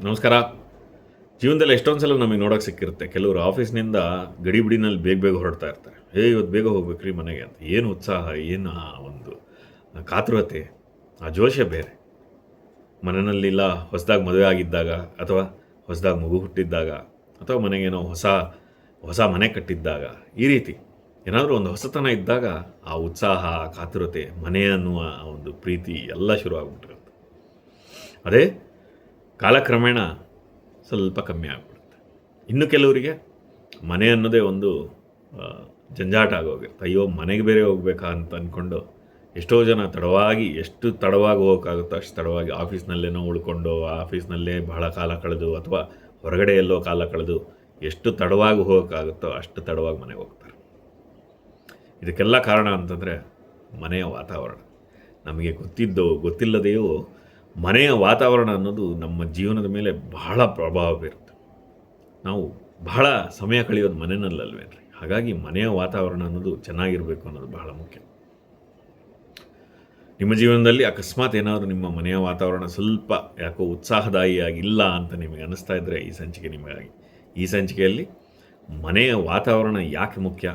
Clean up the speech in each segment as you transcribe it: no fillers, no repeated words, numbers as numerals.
ನಮಸ್ಕಾರ. ಜೀವನದಲ್ಲಿ ಎಷ್ಟೊಂದು ಸಲ ನಮಗೆ ನೋಡೋಕೆ ಸಿಕ್ಕಿರುತ್ತೆ. ಕೆಲವರು ಆಫೀಸ್ನಿಂದ ಗಡಿಬಿಡಿನಲ್ಲಿ ಬೇಗ ಬೇಗ ಹೊರಡ್ತಾ ಇರ್ತಾರೆ. ಇವತ್ತು ಬೇಗ ಹೋಗ್ಬೇಕ್ರಿ ಮನೆಗೆ ಅಂತ. ಏನು ಉತ್ಸಾಹ, ಏನು ಆ ಒಂದು ಕಾತುರತೆ, ಆ ಜೋಶೇ ಬೇರೆ. ಮನೆಯಲ್ಲಿಲ್ಲ ಹೊಸದಾಗಿ ಮದುವೆ ಆಗಿದ್ದಾಗ, ಅಥವಾ ಹೊಸದಾಗಿ ಮಗು ಹುಟ್ಟಿದ್ದಾಗ, ಅಥವಾ ಮನೆಗೇನೋ ಹೊಸ ಹೊಸ ಮನೆ ಕಟ್ಟಿದ್ದಾಗ, ಈ ರೀತಿ ಏನಾದರೂ ಒಂದು ಹೊಸತನ ಇದ್ದಾಗ ಆ ಉತ್ಸಾಹ, ಆ ಕಾತುರತೆ, ಮನೆ ಅನ್ನುವ ಆ ಒಂದು ಪ್ರೀತಿ ಎಲ್ಲ ಶುರು ಆಗ್ಬಿಟ್ಟಿರುತ್ತೆ. ಅದೇ ಕಾಲಕ್ರಮೇಣ ಸ್ವಲ್ಪ ಕಮ್ಮಿ ಆಗಿಬಿಡುತ್ತೆ. ಇನ್ನು ಕೆಲವರಿಗೆ ಮನೆ ಅನ್ನೋದೇ ಒಂದು ಆ, ಜಂಜಾಟ ಆಗೋಗಿರುತ್ತೆ. ಅಯ್ಯೋ, ಮನೆಗೆ ಬೇರೆ ಹೋಗ್ಬೇಕಾ ಅಂತ ಅಂದ್ಕೊಂಡು ಎಷ್ಟೋ ಜನ ಎಷ್ಟು ತಡವಾಗಿ ಹೋಗೋಕ್ಕಾಗುತ್ತೋ ಅಷ್ಟು ತಡವಾಗಿ ಆಫೀಸ್ನಲ್ಲೇನೋ ಉಳ್ಕೊಂಡು, ಆಫೀಸ್ನಲ್ಲೇ ಬಹಳ ಕಾಲ ಕಳೆದು, ಅಥವಾ ಹೊರಗಡೆ ಎಲ್ಲೋ ಕಾಲ ಕಳೆದು ಎಷ್ಟು ತಡವಾಗಿ ಹೋಗೋಕ್ಕಾಗುತ್ತೋ ಅಷ್ಟು ತಡವಾಗಿ ಮನೆಗೆ ಹೋಗ್ತಾರೆ. ಇದಕ್ಕೆಲ್ಲ ಕಾರಣ ಅಂತಂದರೆ ಮನೆಯ ವಾತಾವರಣ. ನಮಗೆ ಗೊತ್ತಿಲ್ಲದೆಯೂ ಮನೆಯ ವಾತಾವರಣ ಅನ್ನೋದು ನಮ್ಮ ಜೀವನದ ಮೇಲೆ ಬಹಳ ಪ್ರಭಾವ ಬೀರುತ್ತೆ. ನಾವು ಬಹಳ ಸಮಯ ಕಳೆಯೋದು ಮನೆಯಲ್ಲಲ್ವೇನ್ರಿ. ಹಾಗಾಗಿ ಮನೆಯ ವಾತಾವರಣ ಅನ್ನೋದು ಚೆನ್ನಾಗಿರಬೇಕು ಅನ್ನೋದು ಬಹಳ ಮುಖ್ಯ. ನಿಮ್ಮ ಜೀವನದಲ್ಲಿ ಅಕಸ್ಮಾತ್ ಏನಾದರೂ ನಿಮ್ಮ ಮನೆಯ ವಾತಾವರಣ ಸ್ವಲ್ಪ ಯಾಕೋ ಉತ್ಸಾಹದಾಯಿಯಾಗಿಲ್ಲ ಅಂತ ನಿಮಗೆ ಅನ್ನಿಸ್ತಾ ಇದ್ದರೆ ಈ ಸಂಚಿಕೆ ನಿಮಗಾಗಿ. ಈ ಸಂಚಿಕೆಯಲ್ಲಿ ಮನೆಯ ವಾತಾವರಣ ಯಾಕೆ ಮುಖ್ಯ,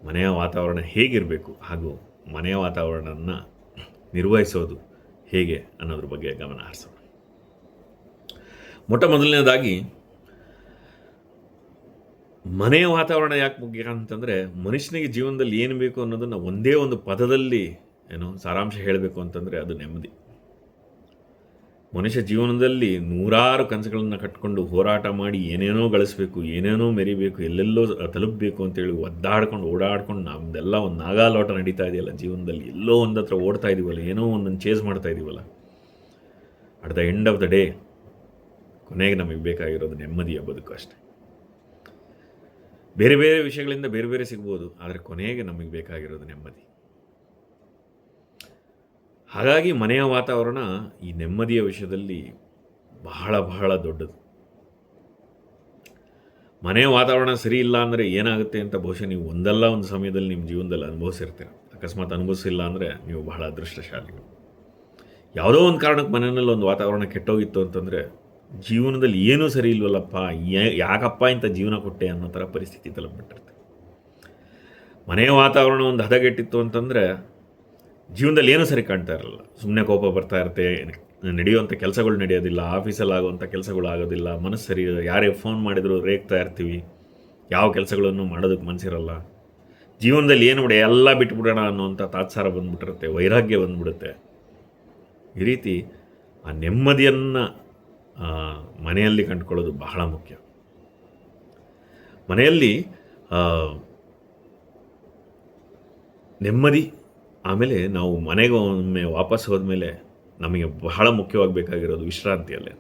ಮನೆಯ ವಾತಾವರಣ ಹೇಗಿರಬೇಕು, ಹಾಗೂ ಮನೆಯ ವಾತಾವರಣವನ್ನು ನಿರ್ವಹಿಸೋದು ಹೇಗೆ ಅನ್ನೋದ್ರ ಬಗ್ಗೆ ಗಮನ ಹರಿಸೋಣ. ಮೊದಲನೇದಾಗಿ ಮನೆಯ ವಾತಾವರಣ ಯಾಕೆ ಮುಖ್ಯ ಅಂತಂದರೆ, ಮನುಷ್ಯನಿಗೆ ಜೀವನದಲ್ಲಿ ಏನು ಬೇಕು ಅನ್ನೋದನ್ನು ಒಂದೇ ಒಂದು ಪದದಲ್ಲಿ ಸಾರಾಂಶ ಹೇಳಬೇಕು ಅಂತಂದರೆ ಅದು ನೆಮ್ಮದಿ. ಮನುಷ್ಯ ಜೀವನದಲ್ಲಿ ನೂರಾರು ಕನಸುಗಳನ್ನು ಕಟ್ಕೊಂಡು ಹೋರಾಟ ಮಾಡಿ ಏನೇನೋ ಗಳಿಸ್ಬೇಕು, ಏನೇನೋ ಮೆರಿಬೇಕು, ಎಲ್ಲೆಲ್ಲೋ ತಲುಪಬೇಕು ಅಂತೇಳಿ ಒದ್ದಾಡ್ಕೊಂಡು ಓಡಾಡ್ಕೊಂಡು ನಮ್ಮದೆಲ್ಲ ಒಂದು ನಾಗಾಲೋಟ ನಡೀತಾ ಇದೆಯಲ್ಲ ಜೀವನದಲ್ಲಿ. ಎಲ್ಲೋ ಒಂದು ಹತ್ರ ಓಡ್ತಾ ಇದೀವಲ್ಲ, ಏನೋ ಒಂದನ್ನು ಚೇಸ್ ಮಾಡ್ತಾ ಇದೀವಲ್ಲ. At the end of the day ಕೊನೆಗೆ ನಮಗೆ ಬೇಕಾಗಿರೋದು ನೆಮ್ಮದಿಯ ಬದುಕು ಅಷ್ಟೆ. ಬೇರೆ ಬೇರೆ ವಿಷಯಗಳಿಂದ ಬೇರೆ ಬೇರೆ ಸಿಗ್ಬೋದು, ಆದರೆ ಕೊನೆಗೆ ನಮಗೆ ಬೇಕಾಗಿರೋದು ನೆಮ್ಮದಿ. ಹಾಗಾಗಿ ಮನೆಯ ವಾತಾವರಣ ಈ ನೆಮ್ಮದಿಯ ವಿಷಯದಲ್ಲಿ ಬಹಳ ಬಹಳ ದೊಡ್ಡದು. ಮನೆಯ ವಾತಾವರಣ ಸರಿ ಇಲ್ಲ ಅಂದರೆ ಏನಾಗುತ್ತೆ ಅಂತ ಬಹುಶಃ ನೀವು ಒಂದಲ್ಲ ಒಂದು ಸಮಯದಲ್ಲಿ ನಿಮ್ಮ ಜೀವನದಲ್ಲಿ ಅನುಭವಿಸಿರ್ತೀರ. ಅಕಸ್ಮಾತ್ ಅನುಭವಿಸಿಲ್ಲ ಅಂದರೆ ನೀವು ಬಹಳ ಅದೃಷ್ಟಶಾಲಿಗಳು. ಯಾವುದೋ ಒಂದು ಕಾರಣಕ್ಕೆ ಮನೆಯಲ್ಲಿ ಒಂದು ವಾತಾವರಣ ಕೆಟ್ಟೋಗಿತ್ತು ಅಂತಂದರೆ ಜೀವನದಲ್ಲಿ ಏನೂ ಸರಿ ಇಲ್ವಲ್ಲಪ್ಪ, ಯಾಕಪ್ಪ ಇಂಥ ಜೀವನ ಕೊಟ್ಟೆ ಅನ್ನೋ ಥರ ಪರಿಸ್ಥಿತಿ ತಲುಪಿಬಿಟ್ಟಿರುತ್ತೆ. ಮನೆಯ ವಾತಾವರಣ ಒಂದು ಹದಗೆಟ್ಟಿತ್ತು ಅಂತಂದರೆ ಜೀವನದಲ್ಲಿ ಏನೂ ಸರಿ ಕಾಣ್ತಾ ಇರಲ್ಲ. ಸುಮ್ಮನೆ ಕೋಪ ಬರ್ತಾ ಇರುತ್ತೆ, ನಡೆಯುವಂಥ ಕೆಲಸಗಳು ನಡೆಯೋದಿಲ್ಲ, ಆಫೀಸಲ್ಲಿ ಆಗುವಂಥ ಕೆಲಸಗಳು ಆಗೋದಿಲ್ಲ, ಮನಸ್ಸು ಸರಿ, ಯಾರೇ ಫೋನ್ ಮಾಡಿದ್ರು ರೇಗ್ತಾ ಇರ್ತೀವಿ, ಯಾವ ಕೆಲಸಗಳನ್ನು ಮಾಡೋದಕ್ಕೆ ಮನಸ್ಸಿರಲ್ಲ. ಜೀವನದಲ್ಲಿ ಏನು ಬಿಡಿ ಎಲ್ಲ ಬಿಟ್ಬಿಡೋಣ ಅನ್ನೋವಂಥ ತಾತ್ಸಾರ ಬಂದ್ಬಿಟ್ಟಿರುತ್ತೆ, ವೈರಾಗ್ಯ ಬಂದ್ಬಿಡುತ್ತೆ. ಈ ರೀತಿ ಆ ನೆಮ್ಮದಿಯನ್ನು ಮನೆಯಲ್ಲಿ ಕಂಡುಕೊಳ್ಳೋದು ಬಹಳ ಮುಖ್ಯ. ಮನೆಯಲ್ಲಿ ನೆಮ್ಮದಿ, ಆಮೇಲೆ ನಾವು ಮನೆಗೆ ಒಮ್ಮೆ ವಾಪಸ್ ಹೋದ್ಮೇಲೆ ನಮಗೆ ಬಹಳ ಮುಖ್ಯವಾಗಿ ಬೇಕಾಗಿರೋದು ವಿಶ್ರಾಂತಿಯಲ್ಲೇ.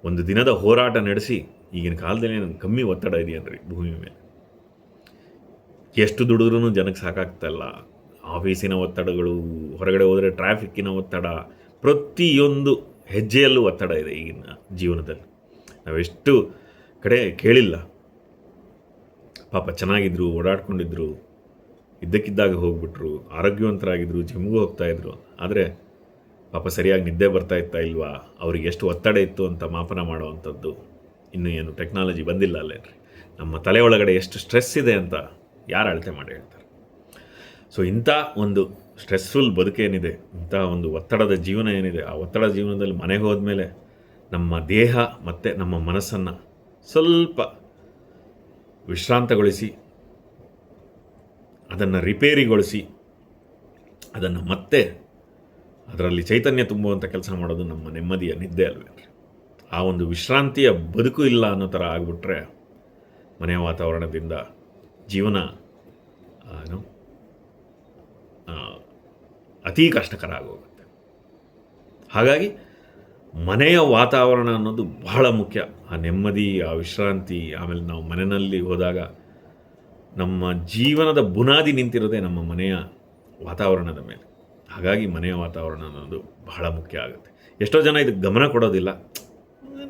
ಒಂದು ದಿನದ ಹೋರಾಟ ನಡೆಸಿ ಈಗಿನ ಕಾಲದಲ್ಲಿ ನನಗೆ ಕಮ್ಮಿ ಒತ್ತಡ ಇದೆಯನ್ರಿ ಭೂಮಿ ಮೇಲೆ. ಎಷ್ಟು ದುಡಿದ್ರೂ ಜನಕ್ಕೆ ಸಾಕಾಗ್ತಾಯಿಲ್ಲ. ಆಫೀಸಿನ ಒತ್ತಡಗಳು, ಹೊರಗಡೆ ಹೋದರೆ ಟ್ರಾಫಿಕ್ಕಿನ ಒತ್ತಡ, ಪ್ರತಿಯೊಂದು ಹೆಜ್ಜೆಯಲ್ಲೂ ಒತ್ತಡ ಇದೆ ಈಗಿನ ಜೀವನದಲ್ಲಿ. ನಾವೆಷ್ಟು ಕಡೆ ಕೇಳಿಲ್ಲ, ಪಾಪ ಚೆನ್ನಾಗಿದ್ರು, ಓಡಾಡ್ಕೊಂಡಿದ್ರು, ಇದ್ದಕ್ಕಿದ್ದಾಗ ಹೋಗ್ಬಿಟ್ರು, ಆರೋಗ್ಯವಂತರಾಗಿದ್ದರು, ಜಿಮ್ಗೂ ಹೋಗ್ತಾಯಿದ್ರು, ಆದರೆ ಪಾಪ ಸರಿಯಾಗಿ ನಿದ್ದೆ ಬರ್ತಾ ಇತ್ತಾ ಇಲ್ವಾ, ಅವ್ರಿಗೆ ಎಷ್ಟು ಒತ್ತಡ ಇತ್ತು ಅಂತ ಮಾಪನ ಮಾಡೋವಂಥದ್ದು ಇನ್ನೂ ಏನು ಟೆಕ್ನಾಲಜಿ ಬಂದಿಲ್ಲ ಅಲ್ಲೇನ್ರಿ. ನಮ್ಮ ತಲೆ ಒಳಗಡೆ ಎಷ್ಟು ಸ್ಟ್ರೆಸ್ ಇದೆ ಅಂತ ಯಾರು ಅಳತೆ ಮಾಡಿ ಹೇಳ್ತಾರೆ. ಸೊ ಇಂಥ ಒಂದು ಸ್ಟ್ರೆಸ್ಫುಲ್ ಬದುಕೇನಿದೆ, ಇಂಥ ಒಂದು ಒತ್ತಡದ ಜೀವನ ಏನಿದೆ, ಆ ಒತ್ತಡದ ಜೀವನದಲ್ಲಿ ಮನೆಗೆ ಹೋದ್ಮೇಲೆ ನಮ್ಮ ದೇಹ ಮತ್ತು ನಮ್ಮ ಮನಸ್ಸನ್ನು ಸ್ವಲ್ಪ ವಿಶ್ರಾಂತಗೊಳಿಸಿ, ಅದನ್ನು ರಿಪೇರಿಗೊಳಿಸಿ, ಅದನ್ನು ಮತ್ತೆ ಅದರಲ್ಲಿ ಚೈತನ್ಯ ತುಂಬುವಂಥ ಕೆಲಸ ಮಾಡೋದು ನಮ್ಮ ನೆಮ್ಮದಿಯ ನಿದ್ದೆ ಅಲ್ವೇ. ಆ ಒಂದು ವಿಶ್ರಾಂತಿಯ ಬದುಕು ಇಲ್ಲ ಅನ್ನೋ ಥರ ಆಗಿಬಿಟ್ರೆ ಮನೆಯ ವಾತಾವರಣದಿಂದ ಜೀವನ ಅತೀ ಕಷ್ಟಕರ ಆಗೋಗುತ್ತೆ. ಹಾಗಾಗಿ ಮನೆಯ ವಾತಾವರಣ ಅನ್ನೋದು ಬಹಳ ಮುಖ್ಯ. ಆ ನೆಮ್ಮದಿ, ಆ ವಿಶ್ರಾಂತಿ, ಆಮೇಲೆ ನಾವು ಮನೆಯಲ್ಲಿ ಹೋದಾಗ ನಮ್ಮ ಜೀವನದ ಬುನಾದಿ ನಿಂತಿರೋದೇ ನಮ್ಮ ಮನೆಯ ವಾತಾವರಣದ ಮೇಲೆ. ಹಾಗಾಗಿ ಮನೆಯ ವಾತಾವರಣ ಅನ್ನೋದು ಬಹಳ ಮುಖ್ಯ ಆಗುತ್ತೆ. ಎಷ್ಟೋ ಜನ ಇದಕ್ಕೆ ಗಮನ ಕೊಡೋದಿಲ್ಲ.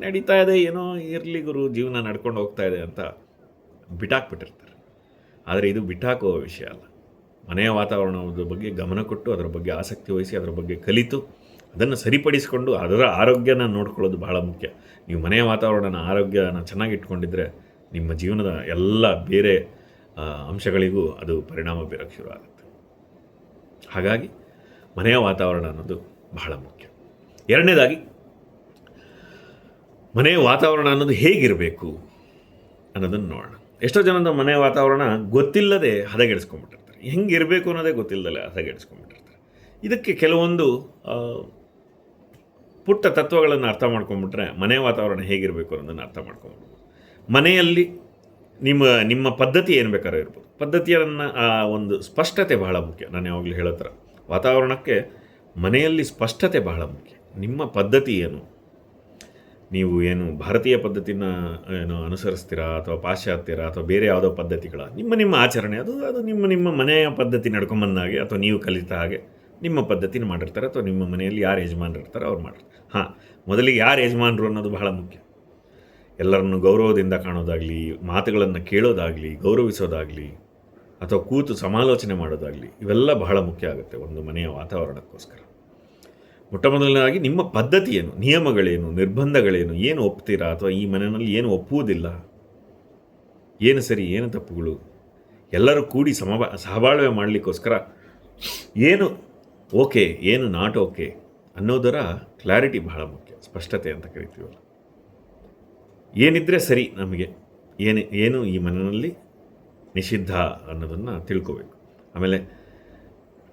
ನಡೀತಾ ಇದೆ, ಏನೋ ಇರಲಿ ಗುರು, ಜೀವನ ನಡ್ಕೊಂಡು ಹೋಗ್ತಾ ಇದೆ ಅಂತ ಬಿಟ್ಟಾಕ್ಬಿಟ್ಟಿರ್ತಾರೆ. ಆದರೆ ಇದು ಬಿಟ್ಟಾಕುವ ವಿಷಯ ಅಲ್ಲ. ಮನೆಯ ವಾತಾವರಣದ ಬಗ್ಗೆ ಗಮನ ಕೊಟ್ಟು, ಅದರ ಬಗ್ಗೆ ಆಸಕ್ತಿ ವಹಿಸಿ, ಅದರ ಬಗ್ಗೆ ಕಲಿತು, ಅದನ್ನು ಸರಿಪಡಿಸಿಕೊಂಡು ಅದರ ಆರೋಗ್ಯನ ನೋಡ್ಕೊಳ್ಳೋದು ಬಹಳ ಮುಖ್ಯ. ನೀವು ಮನೆಯ ವಾತಾವರಣನ ಆರೋಗ್ಯನ ಚೆನ್ನಾಗಿ ಇಟ್ಕೊಂಡಿದ್ರೆ ನಿಮ್ಮ ಜೀವನದ ಎಲ್ಲ ಬೇರೆ ಅಂಶಗಳಿಗೂ ಅದು ಪರಿಣಾಮ ಬೀರೋಕ್ಕೆ ಶುರು ಆಗುತ್ತೆ. ಹಾಗಾಗಿ ಮನೆಯ ವಾತಾವರಣ ಅನ್ನೋದು ಬಹಳ ಮುಖ್ಯ. ಎರಡನೇದಾಗಿ, ಮನೆಯ ವಾತಾವರಣ ಅನ್ನೋದು ಹೇಗಿರಬೇಕು ಅನ್ನೋದನ್ನು ನೋಡೋಣ. ಎಷ್ಟೋ ಜನದ ಮನೆಯ ವಾತಾವರಣ ಗೊತ್ತಿಲ್ಲದೆ ಹದಗೆಡಿಸ್ಕೊಂಡ್ಬಿಟ್ಟಿರ್ತಾರೆ. ಹೆಂಗಿರಬೇಕು ಅನ್ನೋದೇ ಗೊತ್ತಿಲ್ಲದಲ್ಲೇ ಹದಗೆಡಿಸ್ಕೊಂಡ್ಬಿಟ್ಟಿರ್ತಾರೆ. ಇದಕ್ಕೆ ಕೆಲವೊಂದು ಪುಟ್ಟ ತತ್ವಗಳನ್ನು ಅರ್ಥ ಮಾಡ್ಕೊಂಡ್ಬಿಟ್ರೆ ಮನೆಯ ವಾತಾವರಣ ಹೇಗಿರಬೇಕು ಅನ್ನೋದನ್ನು ಅರ್ಥ ಮಾಡ್ಕೊಂಡ್ಬಿಡ್ಬೋದು. ಮನೆಯಲ್ಲಿ ನಿಮ್ಮ ಪದ್ಧತಿ ಏನು ಬೇಕಾದ್ರೂ ಇರ್ಬೋದು. ಪದ್ಧತಿಯನ್ನು ಒಂದು ಸ್ಪಷ್ಟತೆ ಬಹಳ ಮುಖ್ಯ. ನಾನು ಯಾವಾಗಲೂ ಹೇಳೋ ಥರ ವಾತಾವರಣಕ್ಕೆ ಮನೆಯಲ್ಲಿ ಸ್ಪಷ್ಟತೆ ಬಹಳ ಮುಖ್ಯ. ನಿಮ್ಮ ಪದ್ಧತಿ ಏನು, ನೀವು ಏನು ಭಾರತೀಯ ಪದ್ಧತಿನ ಏನು ಅನುಸರಿಸ್ತೀರಾ ಅಥವಾ ಪಾಶ್ಚಾತ್ಯರ ಅಥವಾ ಬೇರೆ ಯಾವುದೋ ಪದ್ಧತಿಗಳ ನಿಮ್ಮ ಆಚರಣೆ ಅದು ನಿಮ್ಮ ಮನೆಯ ಪದ್ಧತಿ ನಡ್ಕೊಂಬಂದಾಗೆ ಅಥವಾ ನೀವು ಕಲಿತ ಹಾಗೆ ನಿಮ್ಮ ಪದ್ಧತಿನ ಮಾಡಿರ್ತಾರೆ ಅಥವಾ ನಿಮ್ಮ ಮನೆಯಲ್ಲಿ ಯಾರು ಯಜಮಾನರು ಇರ್ತಾರೆ ಅವ್ರು ಮಾಡಿರ್ತಾರೆ. ಮೊದಲಿಗೆ ಯಾರು ಯಜಮಾನರು ಅನ್ನೋದು ಬಹಳ ಮುಖ್ಯ. ಎಲ್ಲರನ್ನು ಗೌರವದಿಂದ ಕಾಣೋದಾಗಲಿ, ಮಾತುಗಳನ್ನು ಕೇಳೋದಾಗಲಿ, ಗೌರವಿಸೋದಾಗಲಿ ಅಥವಾ ಕೂತು ಸಮಾಲೋಚನೆ ಮಾಡೋದಾಗಲಿ, ಇವೆಲ್ಲ ಬಹಳ ಮುಖ್ಯ ಆಗುತ್ತೆ ಒಂದು ಮನೆಯ ವಾತಾವರಣಕ್ಕೋಸ್ಕರ. ಮೊಟ್ಟಮೊದಲನೇದಾಗಿ ನಿಮ್ಮ ಪದ್ಧತಿ ಏನು, ನಿಯಮಗಳೇನು, ನಿರ್ಬಂಧಗಳೇನು, ಏನು ಒಪ್ತೀರಾ ಅಥವಾ ಈ ಮನೆಯಲ್ಲಿ ಏನು ಒಪ್ಪುವುದಿಲ್ಲ, ಏನು ಸರಿ ಏನು ತಪ್ಪುಗಳು, ಎಲ್ಲರೂ ಕೂಡಿ ಸಹಬಾಳ್ವೆ ಮಾಡಲಿಕ್ಕೋಸ್ಕರ ಏನು ಓಕೆ ಏನು ನಾಟ್ ಓಕೆ ಅನ್ನೋದರ ಕ್ಲಾರಿಟಿ ಬಹಳ ಮುಖ್ಯ. ಸ್ಪಷ್ಟತೆ ಅಂತ ಕರಿತೀವಲ್ಲ, ಏನಿದ್ರೆ ಸರಿ, ನಮಗೆ ಏನು ಈ ಮನೆಯಲ್ಲಿ ನಿಷಿದ್ಧ ಅನ್ನೋದನ್ನು ತಿಳ್ಕೋಬೇಕು. ಆಮೇಲೆ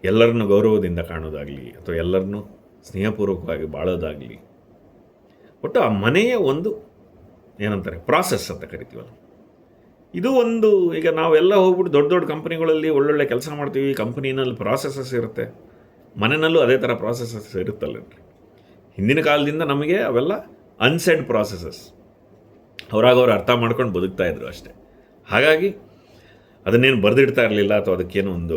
ಎಲ್ಲರನ್ನು ಗೌರವದಿಂದ ಕಾಣೋದಾಗಲಿ ಅಥವಾ ಎಲ್ಲರನ್ನೂ ಸ್ನೇಹಪೂರ್ವಕವಾಗಿ ಬಾಳೋದಾಗಲಿ, ಒಟ್ಟು ಆ ಮನೆಯ ಒಂದು ಏನಂತಾರೆ ಪ್ರಾಸೆಸ್ ಅಂತ ಕರಿತೀವಲ್ಲ, ಇದು ಒಂದು. ಈಗ ನಾವೆಲ್ಲ ಹೋಗ್ಬಿಟ್ಟು ದೊಡ್ಡ ದೊಡ್ಡ ಕಂಪ್ನಿಗಳಲ್ಲಿ ಒಳ್ಳೊಳ್ಳೆ ಕೆಲಸ ಮಾಡ್ತೀವಿ, ಕಂಪ್ನಿನಲ್ಲಿ ಪ್ರಾಸೆಸಸ್ ಇರುತ್ತೆ, ಮನೆಯಲ್ಲೂ ಅದೇ ಥರ ಪ್ರಾಸೆಸಸ್ ಇರುತ್ತಲ್ಲೇನ್ರಿ. ಹಿಂದಿನ ಕಾಲದಿಂದ ನಮಗೆ ಅವೆಲ್ಲ ಅನ್ಸೆಡ್ ಪ್ರಾಸೆಸಸ್, ಅವ್ರಾಗವ್ರು ಅರ್ಥ ಮಾಡ್ಕೊಂಡು ಬದುಕ್ತಾಯಿದ್ರು ಅಷ್ಟೇ. ಹಾಗಾಗಿ ಅದನ್ನೇನು ಬರೆದಿಡ್ತಾ ಇರಲಿಲ್ಲ ಅಥವಾ ಅದಕ್ಕೇನು ಒಂದು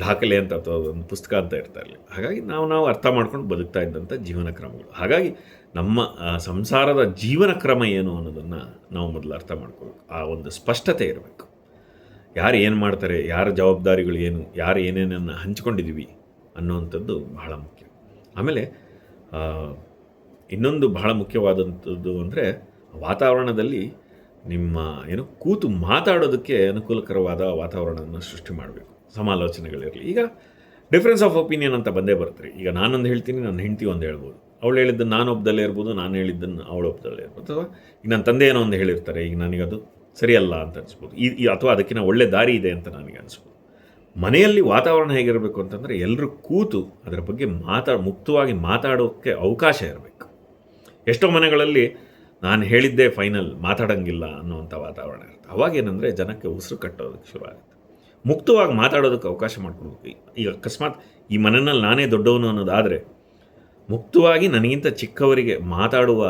ದಾಖಲೆ ಅಂತ ಅಥವಾ ಒಂದು ಪುಸ್ತಕ ಅಂತ ಇರ್ತಾ ಇರಲಿಲ್ಲ. ಹಾಗಾಗಿ ನಾವು ಅರ್ಥ ಮಾಡ್ಕೊಂಡು ಬದುಕ್ತಾ ಇದ್ದಂಥ ಜೀವನ ಕ್ರಮಗಳು. ಹಾಗಾಗಿ ನಮ್ಮ ಸಂಸಾರದ ಜೀವನ ಕ್ರಮ ಏನು ಅನ್ನೋದನ್ನು ನಾವು ಮೊದಲು ಅರ್ಥ ಮಾಡ್ಕೋಬೇಕು. ಆ ಒಂದು ಸ್ಪಷ್ಟತೆ ಇರಬೇಕು. ಯಾರು ಏನು ಮಾಡ್ತಾರೆ, ಯಾರ ಜವಾಬ್ದಾರಿಗಳು ಏನು, ಯಾರು ಏನೇನನ್ನು ಹಂಚ್ಕೊಂಡಿದ್ದೀವಿ ಅನ್ನುವಂಥದ್ದು ಬಹಳ ಮುಖ್ಯ. ಆಮೇಲೆ ಇನ್ನೊಂದು ಬಹಳ ಮುಖ್ಯವಾದಂಥದ್ದು ಅಂದರೆ ವಾತಾವರಣದಲ್ಲಿ ನಿಮ್ಮ ಕೂತು ಮಾತಾಡೋದಕ್ಕೆ ಅನುಕೂಲಕರವಾದ ವಾತಾವರಣವನ್ನು ಸೃಷ್ಟಿ ಮಾಡಬೇಕು. ಸಮಾಲೋಚನೆಗಳಿರಲಿ. ಈಗ ಡಿಫ್ರೆನ್ಸ್ ಆಫ್ ಒಪಿನಿಯನ್ ಅಂತ ಬಂದೇ ಬರ್ತಾರೆ. ಈಗ ನಾನೊಂದು ಹೇಳ್ತೀನಿ, ನನ್ನ ಹೆಂಡತಿ ಒಂದು ಹೇಳ್ಬೋದು, ಅವಳು ಹೇಳಿದ್ದನ್ನು ನಾನು ಒಪ್ಪದಲ್ಲೇ ಇರ್ಬೋದು, ನಾನು ಹೇಳಿದ್ದನ್ನು ಅವಳು ಒಪ್ಪದಲ್ಲೇ ಇರ್ಬೋದು. ಅಥವಾ ಈಗ ನನ್ನ ತಂದೆ ಏನೋ ಒಂದು ಹೇಳಿರ್ತಾರೆ, ಈಗ ನನಗದು ಸರಿಯಲ್ಲ ಅಂತ ಅನಿಸ್ಬೋದು, ಅಥವಾ ಅದಕ್ಕಿಂತ ಒಳ್ಳೆ ದಾರಿ ಇದೆ ಅಂತ ನನಗೆ ಅನಿಸ್ಬೋದು. ಮನೆಯಲ್ಲಿ ವಾತಾವರಣ ಹೇಗಿರಬೇಕು ಅಂತಂದರೆ ಎಲ್ಲರೂ ಕೂತು ಅದರ ಬಗ್ಗೆ ಮುಕ್ತವಾಗಿ ಮಾತಾಡೋಕ್ಕೆ ಅವಕಾಶ ಇರಬೇಕು. ಎಷ್ಟೋ ಮನೆಗಳಲ್ಲಿ ನಾನು ಹೇಳಿದ್ದೇ ಫೈನಲ್, ಮಾತಾಡೋಂಗಿಲ್ಲ ಅನ್ನೋವಂಥ ವಾತಾವರಣ ಇರುತ್ತೆ. ಅವಾಗೇನೆಂದರೆ ಜನಕ್ಕೆ ಉಸಿರು ಕಟ್ಟೋದಕ್ಕೆ ಶುರು ಆಗುತ್ತೆ. ಮುಕ್ತವಾಗಿ ಮಾತಾಡೋದಕ್ಕೆ ಅವಕಾಶ ಮಾಡಿಕೊಡ್ಬೇಕು. ಈಗ ಅಕಸ್ಮಾತ್ ಈ ಮನೆಯಲ್ಲಿ ನಾನೇ ದೊಡ್ಡವನು ಅನ್ನೋದಾದರೆ ಮುಕ್ತವಾಗಿ ನನಗಿಂತ ಚಿಕ್ಕವರಿಗೆ ಮಾತಾಡುವ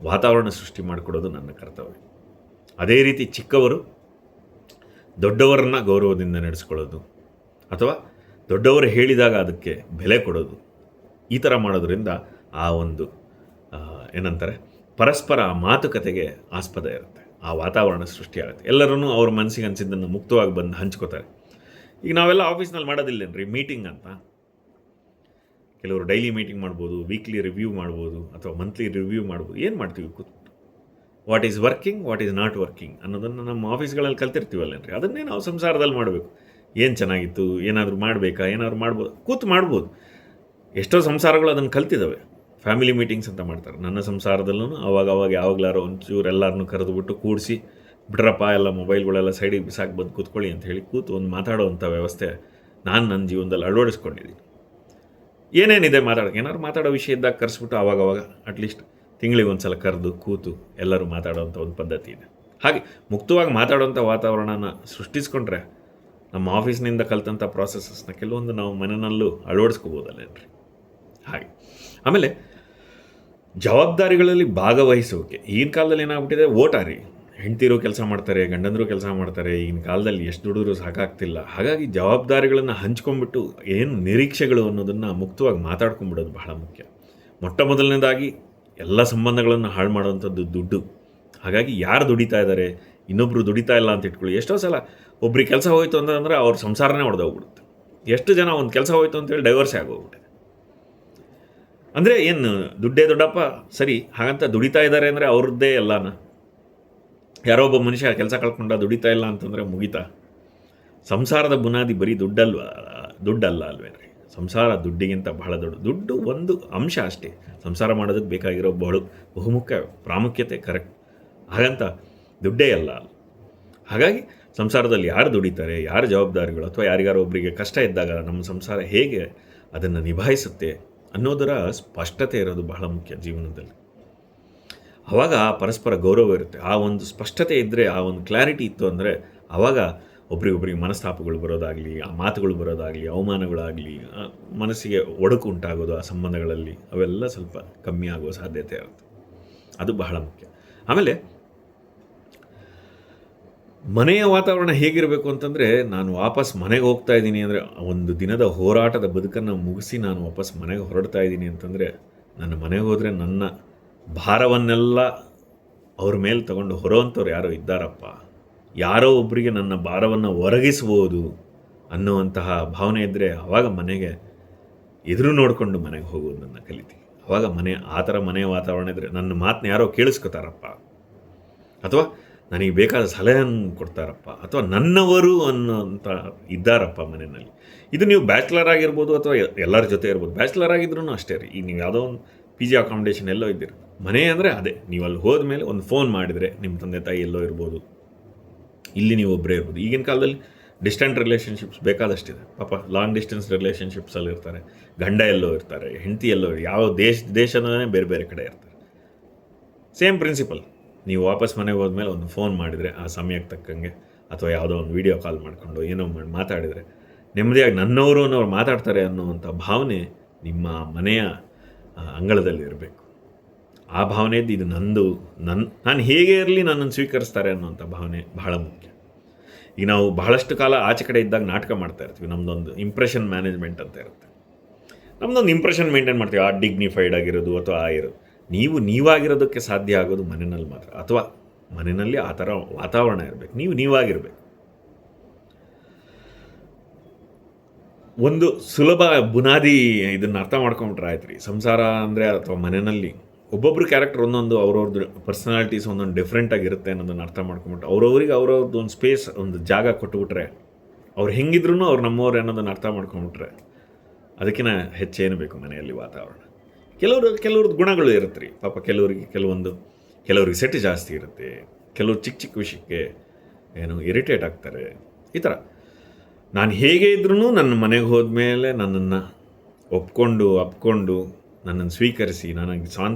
ವಾತಾವರಣ ಸೃಷ್ಟಿ ಮಾಡಿಕೊಡೋದು ನನ್ನ ಕರ್ತವ್ಯ. ಅದೇ ರೀತಿ ಚಿಕ್ಕವರು ದೊಡ್ಡವರನ್ನು ಗೌರವದಿಂದ ನಡೆಸ್ಕೊಳ್ಳೋದು ಅಥವಾ ದೊಡ್ಡವರು ಹೇಳಿದಾಗ ಅದಕ್ಕೆ ಬೆಲೆ ಕೊಡೋದು, ಈ ಥರ ಮಾಡೋದ್ರಿಂದ ಆ ಒಂದು ಏನಂತಾರೆ ಪರಸ್ಪರ ಮಾತುಕತೆಗೆ ಆಸ್ಪದ ಇರುತ್ತೆ. ಆ ವಾತಾವರಣ ಸೃಷ್ಟಿಯಾಗುತ್ತೆ. ಎಲ್ಲರೂ ಅವ್ರ ಮನಸ್ಸಿಗೆ ಅನಿಸಿದ್ದನ್ನು ಮುಕ್ತವಾಗಿ ಬಂದು ಹಂಚ್ಕೋತಾರೆ. ಈಗ ನಾವೆಲ್ಲ ಆಫೀಸ್ನಲ್ಲಿ ಮಾಡೋದಿಲ್ಲೇನ್ರಿ ಮೀಟಿಂಗ್ ಅಂತ. ಕೆಲವರು ಡೈಲಿ ಮೀಟಿಂಗ್ ಮಾಡ್ಬೋದು, ವೀಕ್ಲಿ ರಿವ್ಯೂ ಮಾಡ್ಬೋದು ಅಥವಾ ಮಂತ್ಲಿ ರಿವ್ಯೂ ಮಾಡ್ಬೋದು. ಏನು ಮಾಡ್ತೀವಿ ಕೂತ್ಬಿಟ್ಟು, what is working, what is not working ಅನ್ನೋದನ್ನು ನಮ್ಮ ಆಫೀಸ್ಗಳಲ್ಲಿ ಕಲ್ತಿರ್ತೀವಲ್ಲೇನ್ರಿ. ಅದನ್ನೇ ನಾವು ಸಂಸಾರದಲ್ಲಿ ಮಾಡಬೇಕು. ಏನು ಚೆನ್ನಾಗಿತ್ತು, ಏನಾದರೂ ಮಾಡಬೇಕಾ, ಏನಾದರೂ ಮಾಡ್ಬೋದು, ಕೂತು ಮಾಡ್ಬೋದು. ಎಷ್ಟೋ ಸಂಸಾರಗಳು ಅದನ್ನು ಕಲ್ತಿದ್ದಾವೆ. ಫ್ಯಾಮಿಲಿ ಮೀಟಿಂಗ್ಸ್ ಅಂತ ಮಾಡ್ತಾರೆ. ನನ್ನ ಸಂಸಾರದಲ್ಲೂ ಅವಾಗ ಯಾವಾಗಲಾರು ಒಂಚೂರು ಎಲ್ಲರನ್ನೂ ಕರೆದುಬಿಟ್ಟು ಕೂಡಿಸಿ ಬಿಡ್ರಪ್ಪ, ಎಲ್ಲ ಮೊಬೈಲ್ಗಳೆಲ್ಲ ಸೈಡಿಗೆ ಬಿಸಾಕಿ ಬಂದು ಕೂತ್ಕೊಳ್ಳಿ ಅಂತ ಹೇಳಿ ಕೂತು ಒಂದು ಮಾತಾಡೋವಂಥ ವ್ಯವಸ್ಥೆ ನಾನು ನನ್ನ ಜೀವನದಲ್ಲಿ ಅಳವಡಿಸ್ಕೊಂಡಿದ್ದೀನಿ. ಏನೇನಿದೆ ಮಾತಾಡೋಕ್ಕೆ, ಏನಾದ್ರು ಮಾತಾಡೋ ವಿಷಯ ಇದ್ದಾಗ ಕರೆಸ್ಬಿಟ್ಟು ಆವಾಗವಾಗ ಅಟ್ಲೀಸ್ಟ್ ತಿಂಗಳಿಗೆ ಒಂದು ಸಲ ಕರೆದು ಕೂತು ಎಲ್ಲರೂ ಮಾತಾಡೋವಂಥ ಒಂದು ಪದ್ಧತಿ ಇದೆ. ಹಾಗೆ ಮುಕ್ತವಾಗಿ ಮಾತಾಡೋವಂಥ ವಾತಾವರಣನ ಸೃಷ್ಟಿಸ್ಕೊಂಡ್ರೆ ನಮ್ಮ ಆಫೀಸ್ನಿಂದ ಕಲಿತಂಥ ಪ್ರಾಸೆಸಸ್ನ ಕೆಲವೊಂದು ನಾವು ಮನೆಯಲ್ಲೂ ಅಳವಡಿಸ್ಕೋಬೋದಲ್ಲೇನ್ರಿ. ಹಾಗೆ ಆಮೇಲೆ ಜವಾಬ್ದಾರಿಗಳಲ್ಲಿ ಭಾಗವಹಿಸೋಕೆ ಈಗಿನ ಕಾಲದಲ್ಲಿ ಏನಾಗ್ಬಿಟ್ಟಿದೆ, ಓಟಾರಿ ಹೆಂಡ್ತಿರು ಕೆಲಸ ಮಾಡ್ತಾರೆ, ಗಂಡಂದರು ಕೆಲಸ ಮಾಡ್ತಾರೆ. ಈಗಿನ ಕಾಲದಲ್ಲಿ ಎಷ್ಟು ದುಡಿದ್ರೂ ಸಾಕಾಗ್ತಿಲ್ಲ. ಹಾಗಾಗಿ ಜವಾಬ್ದಾರಿಗಳನ್ನು ಹಂಚ್ಕೊಂಡ್ಬಿಟ್ಟು ಏನು ನಿರೀಕ್ಷೆಗಳು ಅನ್ನೋದನ್ನು ಮುಕ್ತವಾಗಿ ಮಾತಾಡ್ಕೊಂಡ್ಬಿಡೋದು ಬಹಳ ಮುಖ್ಯ. ಮೊಟ್ಟ ಮೊದಲನೇದಾಗಿ ಎಲ್ಲ ಸಂಬಂಧಗಳನ್ನು ಹಾಳು ಮಾಡುವಂಥದ್ದು ದುಡ್ಡು. ಹಾಗಾಗಿ ಯಾರು ದುಡಿತಾ ಇದ್ದಾರೆ, ಇನ್ನೊಬ್ಬರು ದುಡಿತಾ ಇಲ್ಲ ಅಂತ ಇಟ್ಕೊಳ್ಳಿ. ಎಷ್ಟೋ ಸಲ ಒಬ್ರಿಗೆ ಕೆಲಸ ಹೋಯಿತು ಅಂತಂದರೆ ಅವ್ರ ಸಂಸಾರನೇ ಹೊಡೆದೋಗ್ಬಿಡುತ್ತೆ. ಎಷ್ಟು ಜನ ಒಂದು ಕೆಲಸ ಹೋಯಿತು ಅಂತೇಳಿ ಡೈವರ್ಸೇ ಆಗೋಗ್ಬಿಟ್ಟಿದೆ. ಅಂದರೆ ಏನು ದುಡ್ಡೇ ದೊಡ್ಡಪ್ಪ ಸರಿ, ಹಾಗಂತ ದುಡಿತಾ ಇದ್ದಾರೆ ಅಂದರೆ ಅವ್ರದ್ದೇ ಎಲ್ಲನ. ಯಾರೋ ಒಬ್ಬ ಮನುಷ್ಯ ಕೆಲಸ ಕಳ್ಕೊಂಡ ದುಡಿತಾ ಇಲ್ಲ ಅಂತಂದರೆ ಮುಗಿತಾ? ಸಂಸಾರದ ಬುನಾದಿ ಬರೀ ದುಡ್ಡಲ್ಲ ಅಲ್ವೇನ್ರಿ. ಸಂಸಾರ ದುಡ್ಡಿಗಿಂತ ಬಹಳ ದುಡ್ಡು ಒಂದು ಅಂಶ ಅಷ್ಟೇ. ಸಂಸಾರ ಮಾಡೋದಕ್ಕೆ ಬೇಕಾಗಿರೋ ಬಹುಮುಖ್ಯ ಪ್ರಾಮುಖ್ಯತೆ ಕರೆಕ್ಟ್. ಹಾಗಂತ ದುಡ್ಡೇ ಅಲ್ಲ. ಹಾಗಾಗಿ ಸಂಸಾರದಲ್ಲಿ ಯಾರು ದುಡಿತಾರೆ, ಯಾರು ಜವಾಬ್ದಾರಿಗಳು, ಅಥವಾ ಯಾರಿಗಾರೋ ಒಬ್ಬರಿಗೆ ಕಷ್ಟ ಇದ್ದಾಗ ನಮ್ಮ ಸಂಸಾರ ಹೇಗೆ ಅದನ್ನು ನಿಭಾಯಿಸುತ್ತೆ ಅನ್ನೋದರ ಸ್ಪಷ್ಟತೆ ಇರೋದು ಬಹಳ ಮುಖ್ಯ ಜೀವನದಲ್ಲಿ. ಆವಾಗ ಪರಸ್ಪರ ಗೌರವ ಇರುತ್ತೆ. ಆ ಒಂದು ಸ್ಪಷ್ಟತೆ ಇದ್ದರೆ, ಆ ಒಂದು ಕ್ಲಾರಿಟಿ ಇತ್ತು ಅಂದರೆ ಆವಾಗ ಒಬ್ರಿಗೊಬ್ರಿಗೆ ಮನಸ್ತಾಪಗಳು ಬರೋದಾಗಲಿ, ಆ ಮಾತುಗಳು ಬರೋದಾಗಲಿ, ಅವಮಾನಗಳಾಗಲಿ, ಮನಸ್ಸಿಗೆ ಒಡಕು ಉಂಟಾಗೋದು ಆ ಸಂಬಂಧಗಳಲ್ಲಿ, ಅವೆಲ್ಲ ಸ್ವಲ್ಪ ಕಮ್ಮಿ ಆಗುವ ಸಾಧ್ಯತೆ ಇರುತ್ತೆ. ಅದು ಬಹಳ ಮುಖ್ಯ. ಆಮೇಲೆ ಮನೆಯ ವಾತಾವರಣ ಹೇಗಿರಬೇಕು ಅಂತಂದರೆ, ನಾನು ವಾಪಸ್ ಮನೆಗೆ ಹೋಗ್ತಾ ಇದ್ದೀನಿ ಅಂದರೆ, ಒಂದು ದಿನದ ಹೋರಾಟದ ಬದುಕನ್ನು ಮುಗಿಸಿ ನಾನು ವಾಪಸ್ ಮನೆಗೆ ಹೊರಡ್ತಾ ಇದ್ದೀನಿ ಅಂತಂದರೆ, ನನ್ನ ಮನೆಗೆ ಹೋದರೆ ನನ್ನ ಭಾರವನ್ನೆಲ್ಲ ಅವ್ರ ಮೇಲೆ ತಗೊಂಡು ಹೊರೋವಂಥವ್ರು ಯಾರೋ ಇದ್ದಾರಪ್ಪ, ಯಾರೋ ಒಬ್ಬರಿಗೆ ನನ್ನ ಭಾರವನ್ನು ಒರಗಿಸ್ಬೋದು ಅನ್ನುವಂತಹ ಭಾವನೆ ಇದ್ದರೆ, ಆವಾಗ ಮನೆಗೆ ಎದುರು ನೋಡಿಕೊಂಡು ಮನೆಗೆ ಹೋಗೋದನ್ನು ಕಲಿತೀವಿ. ಆವಾಗ ಆ ಥರ ಮನೆಯ ವಾತಾವರಣ ಇದ್ದರೆ ನನ್ನ ಮಾತನ್ನ ಯಾರೋ ಕೇಳಿಸ್ಕೊತಾರಪ್ಪ, ಅಥವಾ ನನಗೆ ಬೇಕಾದ ಸಲಹೆಯನ್ನು ಕೊಡ್ತಾರಪ್ಪ, ಅಥವಾ ನನ್ನವರು ಅನ್ನೋಂಥ ಇದ್ದಾರಪ್ಪ ಮನೆಯಲ್ಲಿ. ಇದು ನೀವು ಬ್ಯಾಚುಲರ್ ಆಗಿರ್ಬೋದು ಅಥವಾ ಎಲ್ಲರ ಜೊತೆ ಇರ್ಬೋದು. ಬ್ಯಾಚುಲರ್ ಆಗಿದ್ರೂ ಅಷ್ಟೇ ರೀ. ಈಗ ನೀವು ಯಾವುದೋ ಒಂದು PG ಅಕಾಮಿಡೇಷನ್ ಎಲ್ಲೋ ಇದ್ದೀರಿ, ಮನೆ ಅಂದರೆ ಅದೇ. ನೀವು ಅಲ್ಲಿ ಹೋದ ಮೇಲೆ ಒಂದು ಫೋನ್ ಮಾಡಿದರೆ ನಿಮ್ಮ ತಂದೆ ತಾಯಿ ಎಲ್ಲೋ ಇರ್ಬೋದು, ಇಲ್ಲಿ ನೀವು ಒಬ್ಬರೇ ಇರ್ಬೋದು. ಈಗಿನ ಕಾಲದಲ್ಲಿ ಡಿಸ್ಟೆಂಟ್ ರಿಲೇಷನ್ಶಿಪ್ಸ್ ಬೇಕಾದಷ್ಟಿದೆ. ಪಾಪ ಲಾಂಗ್ ಡಿಸ್ಟೆನ್ಸ್ ರಿಲೇಷನ್ಶಿಪ್ಸಲ್ಲಿ ಇರ್ತಾರೆ, ಗಂಡ ಎಲ್ಲೋ ಇರ್ತಾರೆ, ಹೆಂಡತಿ ಎಲ್ಲೋ, ಯಾವ ದೇಶನೇ ಬೇರೆ ಬೇರೆ ಕಡೆ ಇರ್ತಾರೆ. Same principal. ನೀವು ವಾಪಸ್ ಮನೆಗೆ ಹೋದ್ಮೇಲೆ ಒಂದು ಫೋನ್ ಮಾಡಿದರೆ ಆ ಸಮಯಕ್ಕೆ ತಕ್ಕಂಗೆ, ಅಥವಾ ಯಾವುದೋ ಒಂದು ವೀಡಿಯೋ ಕಾಲ್ ಮಾಡಿಕೊಂಡು ಏನೋ ಮಾಡಿ ಮಾತಾಡಿದರೆ ನೆಮ್ಮದಿಯಾಗಿ ನನ್ನವರು ಅನ್ನೋರು ಮಾತಾಡ್ತಾರೆ ಅನ್ನುವಂಥ ಭಾವನೆ ನಿಮ್ಮ ಮನೆಯ ಅಂಗಳದಲ್ಲಿ ಇರಬೇಕು. ಆ ಭಾವನೆ ಇದ್ದು ಇದು ನಾನು ಹೇಗೆ ಇರಲಿ ನನ್ನನ್ನು ಸ್ವೀಕರಿಸ್ತಾರೆ ಅನ್ನೋಂಥ ಭಾವನೆ ಬಹಳ ಮುಖ್ಯ. ಈಗ ನಾವು ಬಹಳಷ್ಟು ಕಾಲ ಆಚೆ ಕಡೆ ಇದ್ದಾಗ ನಾಟಕ ಮಾಡ್ತಾ ಇರ್ತೀವಿ. ನಮ್ಮದೊಂದು ಇಂಪ್ರೆಷನ್ ಮ್ಯಾನೇಜ್ಮೆಂಟ್ ಅಂತ ಇರುತ್ತೆ. ನಮ್ಮದೊಂದು ಇಂಪ್ರೆಷನ್ ಮೇಂಟೈನ್ ಮಾಡ್ತೀವಿ, ಆ ಡಿಗ್ನಿಫೈಡ್ ಆಗಿರೋದು ಅಥವಾ ಇರೋದು. ನೀವಾಗಿರೋದಕ್ಕೆ ಸಾಧ್ಯ ಆಗೋದು ಮನೆಯಲ್ಲಿ ಮಾತ್ರ, ಅಥವಾ ಮನೆಯಲ್ಲಿ ಆ ಥರ ವಾತಾವರಣ ಇರಬೇಕು. ನೀವಾಗಿರಬೇಕು. ಒಂದು ಸುಲಭ ಬುನಾದಿ ಇದನ್ನು ಅರ್ಥ ಮಾಡ್ಕೊಂಬಿಟ್ರೆ ಆಯ್ತು ರೀ. ಸಂಸಾರ ಅಂದರೆ ಅಥವಾ ಮನೆಯಲ್ಲಿ ಒಬ್ಬೊಬ್ರು ಕ್ಯಾರೆಕ್ಟರ್ ಒಂದೊಂದು ಅವ್ರವ್ರದ್ದು ಪರ್ಸನಾಲಿಟೀಸ್ ಒಂದೊಂದು ಡಿಫ್ರೆಂಟ್ ಆಗಿರುತ್ತೆ ಅನ್ನೋದನ್ನು ಅರ್ಥ ಮಾಡ್ಕೊಂಬಿಟ್ಟು ಅವ್ರವ್ರಿಗೆ ಅವ್ರವ್ರದ್ದು ಒಂದು ಸ್ಪೇಸ್, ಒಂದು ಜಾಗ ಕೊಟ್ಟುಬಿಟ್ರೆ, ಅವ್ರು ಹೆಂಗಿದ್ರು ಅವ್ರು ನಮ್ಮವ್ರು ಅನ್ನೋದನ್ನು ಅರ್ಥ ಮಾಡ್ಕೊಂಬಿಟ್ರೆ ಅದಕ್ಕಿಂತ ಹೆಚ್ಚೇನು ಬೇಕು ಮನೆಯಲ್ಲಿ ವಾತಾವರಣ. ಕೆಲವ್ರದ್ದು ಗುಣಗಳು ಇರುತ್ತೆ ರೀ. ಪಾಪ ಕೆಲವ್ರಿಗೆ ಸೆಟ್ ಜಾಸ್ತಿ ಇರುತ್ತೆ, ಕೆಲವ್ರು ಚಿಕ್ಕ ವಿಷಯಕ್ಕೆ ಇರಿಟೇಟ್ ಆಗ್ತಾರೆ. ಈ ಥರ ನಾನು ಹೇಗೆ ಇದ್ರೂ ನನ್ನ ಮನೆಗೆ ಹೋದ್ಮೇಲೆ ನನ್ನನ್ನು ಅಪ್ಕೊಂಡು ನನ್ನನ್ನು ಸ್ವೀಕರಿಸಿ, ನನಗೆ